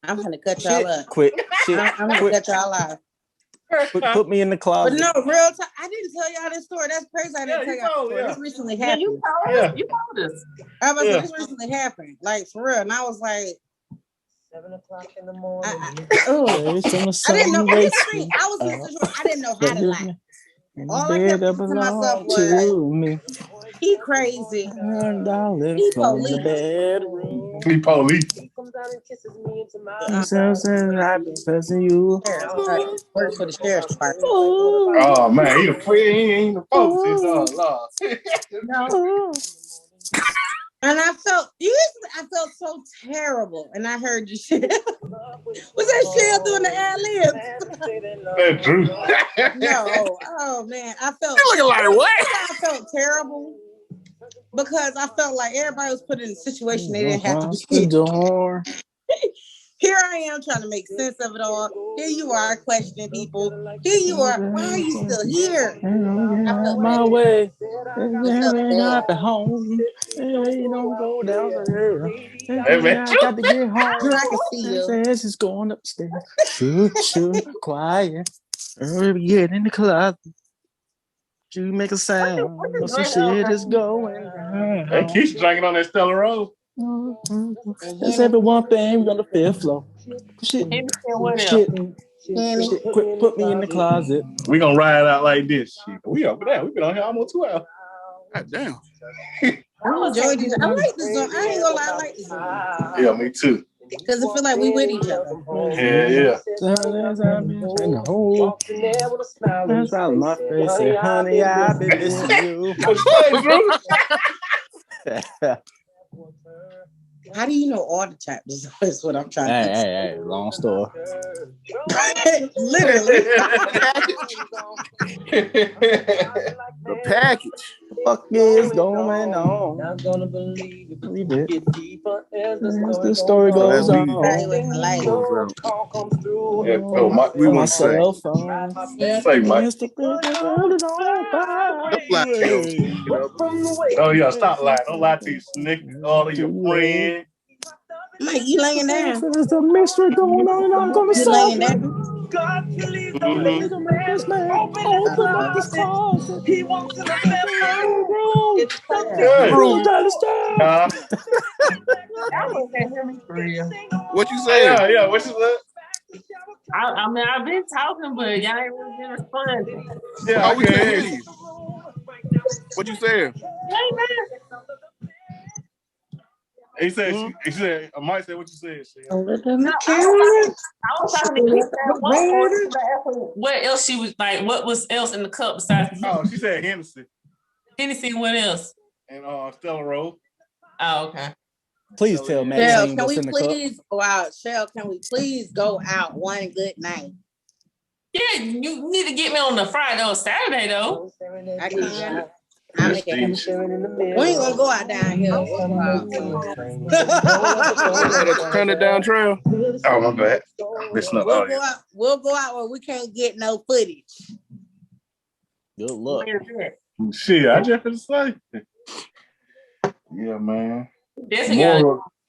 I'm gonna cut y'all up. Quick. I'm gonna cut y'all off. Put me in the closet. But no, real time. I didn't tell y'all this story. That's crazy. I didn't tell y'all this story. This recently happened. You told us. I was like, this recently happened. Like, for real. And I was like, 7 o'clock in the morning. I didn't know. I didn't know how to lie. All I kept thinking to myself was, he crazy. He police. He police. He comes out and kisses me into my Works for the sheriff's department. Oh man, he ain't the police. Oh Lord. And I felt so terrible. And I heard you shit. Was that Shell doing the ad-libs? That's true. No. Oh man. I felt I felt terrible. Because I felt like everybody was put in a situation they didn't have to be in. Here I am trying to make sense of it all. Here you are questioning people. Here you are. Why are you still here? I felt my way. Up at home. Hey, don't go down there. Hey, man. I got to get home. I can see you. Says it's going upstairs. Shoot, quiet. Get in the closet. You make a sound. Some shit is going on. Hey, Keisha drinking on that Stella Rose. There's every one thing on the fifth floor. Shit. Put me in the closet. We gonna ride out like this. Shit. We over there. We been on here almost 2 hours. God damn. I enjoyed this. I like this song. I ain't gonna lie, I like this song. Yeah, me too. Because it feel like we with each other. Yeah. That's right, my face. Say, honey, I've been missing you. How do you know all the chapters? That's what I'm trying to Hey, long story. Literally. The package. Fuck is going on? Not gonna believe it. Believe it. Get deeper as The story goes on. We want to say. Say, Mike. Oh, yeah, stop lying. Don't lie to your snick, all of your friends. Mike, you laying down. There's a mystery going on. I'm going to You laying down. Open up this closet. He wants to What you say? Yeah, what you said? I mean, I've been talking, but y'all ain't really been responding. Yeah, we can hear you. What you saying? Hey, man. He said, Mike said what you said. I was talking to Keisha at one point. What else she was like? What was else in the cup besides? Oh, she said Hennessy. Hennessy. What else? And Stella Rose. Oh, okay. Please tell me. Shell, can we please go out? Shell, can we please go out one good night? Yeah, you need to get me on the Friday or Saturday though. I can't. We ain't gonna go out down here. Turn it down, Trail. Oh, my bad. We'll go out where we can't get no footage. Good luck. Shit, I just been say. Yeah, man. Definitely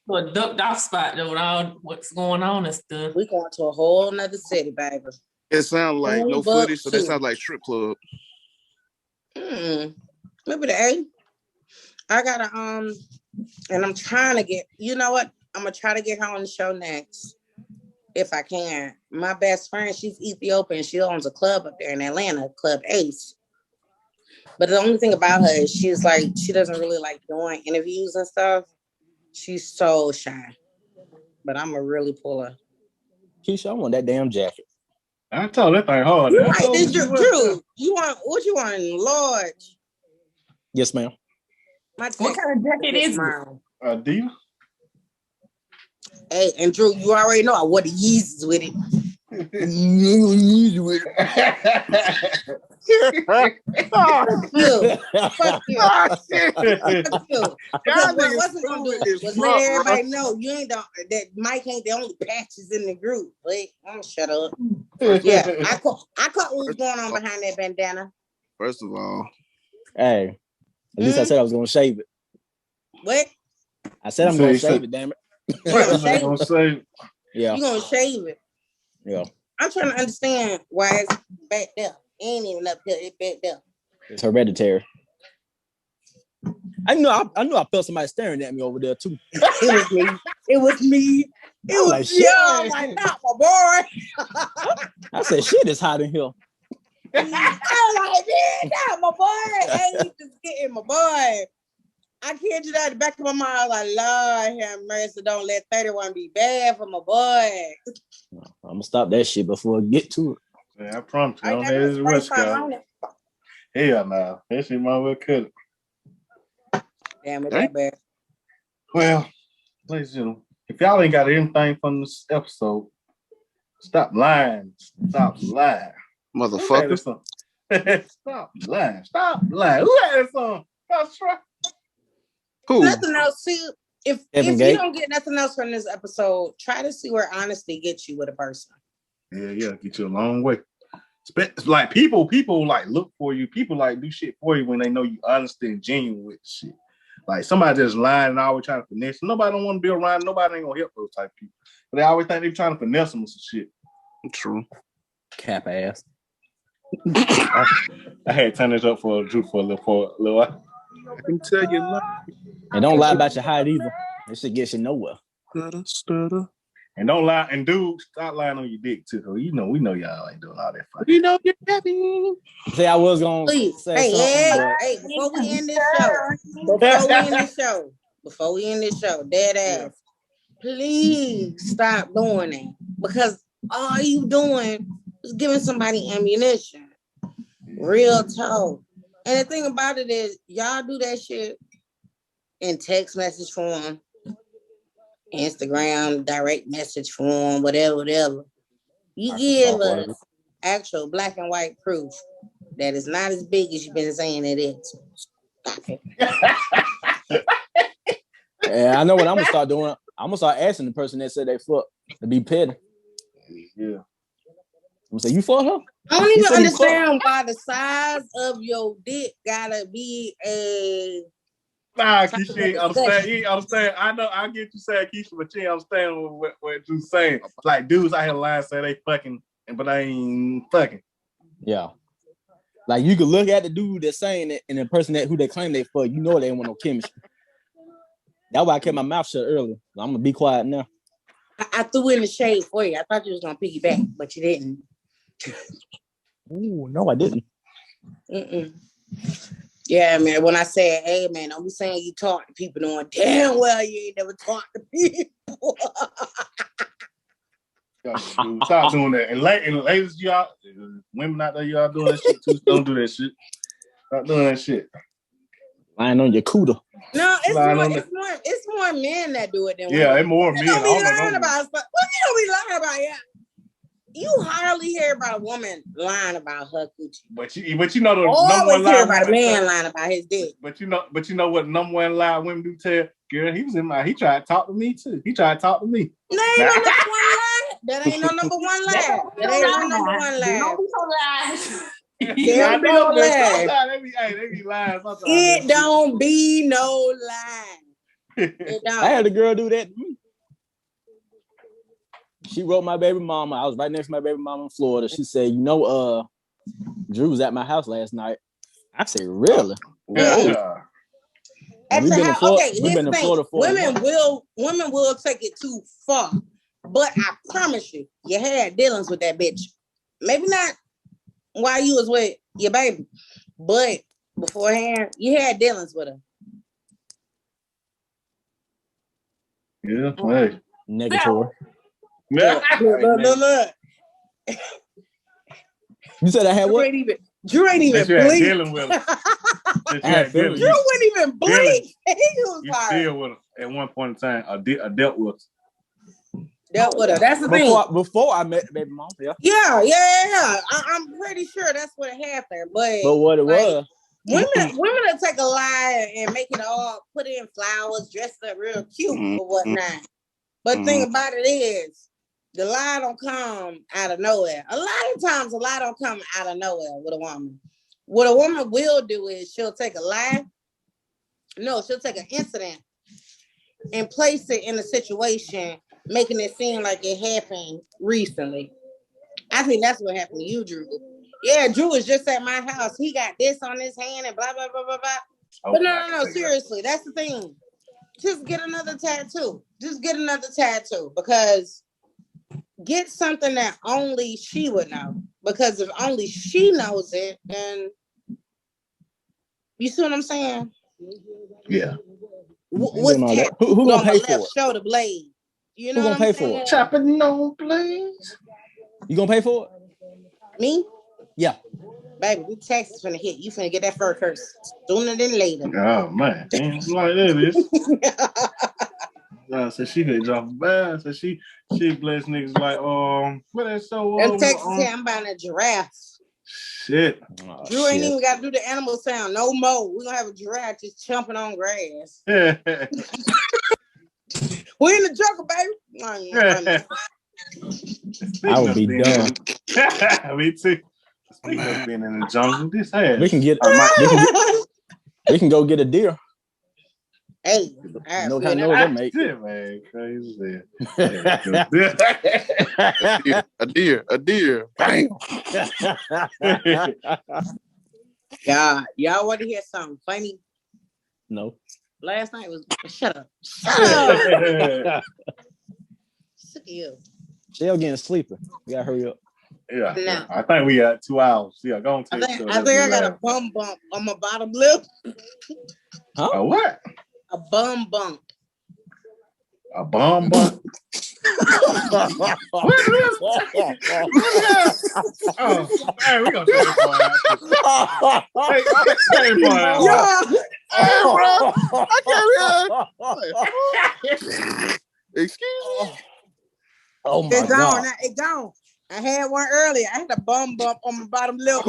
got a ducked off spot though with all what's going on and stuff. We going to a whole nother city, baby. It sounds like no footage, so that sounds like strip club. Maybe the A. I gotta and I'm trying to get. You know what? I'm gonna try to get her on the show next, if I can. My best friend, she's Ethiopian. She owns a club up there in Atlanta, Club Ace. But the only thing about her is she's like she doesn't really like doing interviews and stuff. She's so shy. But I'm gonna really pull her. Keisha, I want that damn jacket. I told that thing hard. You're right. Drew, you want what you want, Lord? Yes, ma'am. What kind of jacket is it? Diva. Hey, and Drew, you already know I wore the Yeezys with it. Fuck you. Because what I wasn't gonna do was let everybody know you ain't that Mike ain't the only patches in the group. But I'm gonna shut up. Yeah, I caught what was going on behind that bandana. First of all, hey, at least I said I was gonna shave it. What? I said I'm gonna shave it. Damn it. You gonna shave it? Yeah. You gonna shave it? Yeah. I'm trying to understand why it's back there. It ain't even up here. It's back there. It's hereditary. I knew I felt somebody staring at me over there too. It was me. It was me. It was like, me. I was like, not my boy. I said, shit is hot in here. I was like, man, not my boy. Hey, just getting my boy. I kid you that, the back of my mind, I was like, Lord have mercy, don't let 31 be bad for my boy. I'm gonna stop that shit before I get to it. Yeah, I promise you. I don't have this West Coast. Hell no. That shit might well cut it. Damn it, that bad. Well, ladies and gentlemen, if y'all ain't got anything from this episode, stop lying. Stop lying. Motherfucker. Stop lying. Stop lying. Who had this song? That's right. Who? Nothing else. See, if you don't get nothing else from this episode, try to see where honesty gets you with a person. Yeah, get you a long way. Like people like look for you. People like do shit for you when they know you honest and genuine with shit. Like somebody just lying and always trying to finesse. Nobody don't want to be around. Nobody ain't gonna help those type of people. But they always think they're trying to finesse them with some shit. True. Cap ass. I had to turn this up for Drew for a little while. I can tell you. And don't lie about your height either. That shit gets you nowhere. Stutter. And don't lie. And dude, stop lying on your dick too. We know y'all ain't doing all that fucking. You know you're happy. See, I was gonna say hey, before we end this show, dead ass, please stop doing it. Because all you doing is giving somebody ammunition. Real talk. And the thing about it is, y'all do that shit in text message form, Instagram, direct message form, whatever. You give us actual black and white proof that it's not as big as you've been saying it is. Stop it. Yeah, I know what I'm gonna start doing. I'm gonna start asking the person that said they fuck to be petty. Yeah. I'm gonna say, you fuck her? I don't even understand why the size of your dick gotta be a. Nah, Keisha, you understand. I know I get you saying Keisha, but you understand what you're saying. Like dudes out here lying say they fucking, but they ain't fucking. Yeah. Like you could look at the dude that's saying it and the person who they claim they fuck, you know they ain't want no chemistry. That's why I kept my mouth shut earlier. I'm gonna be quiet now. I threw in the shade for you. I thought you was gonna piggyback, but you didn't. Ooh, no, I didn't. Yeah, man. When I said, hey, man, don't be saying you talk to people knowing damn well you ain't never talked to people. Stop doing that. And ladies, y'all, women out there, y'all doing that shit too. Don't do that shit. Stop doing that shit. Lying on your cooter. No, it's more men that do it than women. Yeah, it's more men. You don't be lying about stuff. What you don't be lying about? Yeah. You hardly hear about a woman lying about her coochie. But you know the number one lie. Hear about a man lying about his dick. But you know what number one lie women do tell? Girl, he was in my. He tried to talk to me too. He tried to talk to me. That ain't no number one lie. That ain't no number one lie. Don't be so lies. Don't be no lie. They be lying sometimes. It don't be no lie. It don't. I had a girl do that to me. She wrote my baby mama. I was right next to my baby mama in Florida. She said, Drew was at my house last night. I said, really? Yeah. We've been in Florida for women will take it too far. But I promise you had dealings with that bitch. Maybe not while you was with your baby, but beforehand, you had dealings with her. Yeah, hey. Negatory. Look. You said I had what? Drew ain't even dealing with her. Drew wouldn't even blink. He was You like, deal with her at one point in time. I dealt with her. Dealt with her. That's the thing. Before I met baby mom, yeah. Yeah. I'm pretty sure that's what happened. But what it was. Women will take a lie and make it all, put in flowers, dress up real cute or whatnot. But the thing about it is, the lie don't come out of nowhere. A lot of times, a lie don't come out of nowhere with a woman. What a woman will do is she'll take a lie. No, she'll take an incident and place it in a situation, making it seem like it happened recently. I think that's what happened to you, Drew. Yeah, Drew was just at my house. He got this on his hand and blah, blah, blah, blah, blah. But no, seriously, that's the thing. Just get another tattoo. Just get another tattoo because get something that only she would know. Because if only she knows it, then you see what I'm saying? Yeah. Who gonna pay for it? Shoulder blade. You know who gonna pay for it? Chopping no blades. You gonna pay for it? Me? Yeah. Baby, we taxes finna hit. You finna get that fur curse sooner than later. Oh man, damn, like that is. So she could drop a bag. So she bless niggas like what that so in Texas here, I'm buying a giraffe. Shit. Drew ain't even gotta do the animal sound no more. We're gonna have a giraffe just chomping on grass. We in the jungle, baby. I would be done. Me too. Speaking of being in the jungle, this ass. We can go get a deer. Hey, no kind of know that, mate. Man, crazy. A deer. Bam. Y'all want to hear something funny? No. Last night was shut up. Sick of you. Shell getting sleepy. We gotta hurry up. Yeah. No. I think we got 2 hours. Yeah, go on. I think I got a bum bump on my bottom lip. Huh? A what? A bum bump. A bum bump? What is that? Oh, hey, we gonna take this part out. Take this part out. Hey, bro. I can't hear. Excuse me. Oh my God. God. It's gone. I had one earlier. I had a bum bump on my bottom lip.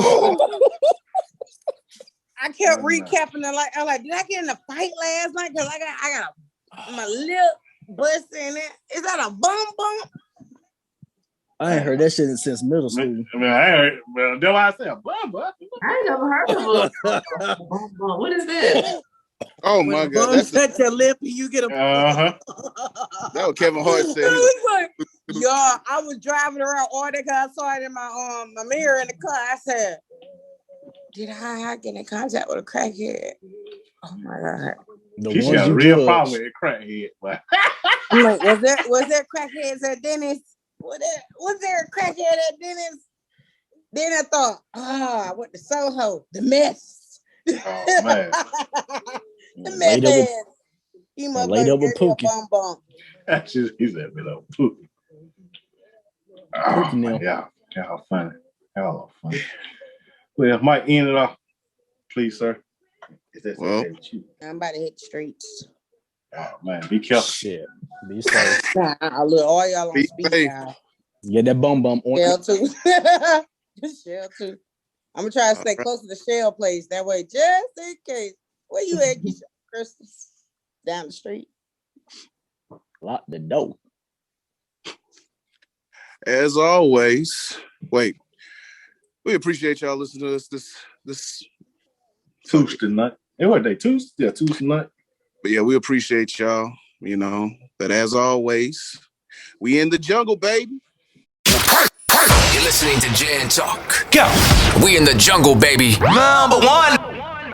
I kept recapping it I'm like, did I get in a fight last night? Because I got my lip busting it. Is that a bum bump? I ain't heard that shit since middle school. I mean, I heard, well, that's why I said a bum bump. I ain't never heard of a bum bump. What is that? Oh my God! That's touch your lip and you get a. That was Kevin Hart said. Y'all, I was driving around all day because I saw it in my mirror in the car. I said, "Did I get in contact with a crackhead?" Oh my God! She's got a real problem with a crackhead. I'm like, was there crackheads at Dennis? Was there a crackhead at Dennis? Then I thought, I went to Soho, the mess. Oh man. The mess. He must laid up with Pookie. He's that bit of Pookie. Oh, yeah, how funny. How funny. Well, Mike, end it off, please, sir. Is that okay with you? I'm about to hit the streets. Oh man, be careful. Shit. Be safe. I look all y'all on speed now. Get that bum on. Shell too. Shell too. I'm gonna try to stay close to the Shell place. That way, just in case. Where you at, Christmas? Down the street. Lock the door. As always, we appreciate y'all listening to us this Tuesday night. Hey, what day? Tuesday? Yeah, Tuesday night. But yeah, we appreciate y'all. You know that as always, we in the jungle, baby. You're listening to Jan Talk. Go. We in the jungle, baby. #1.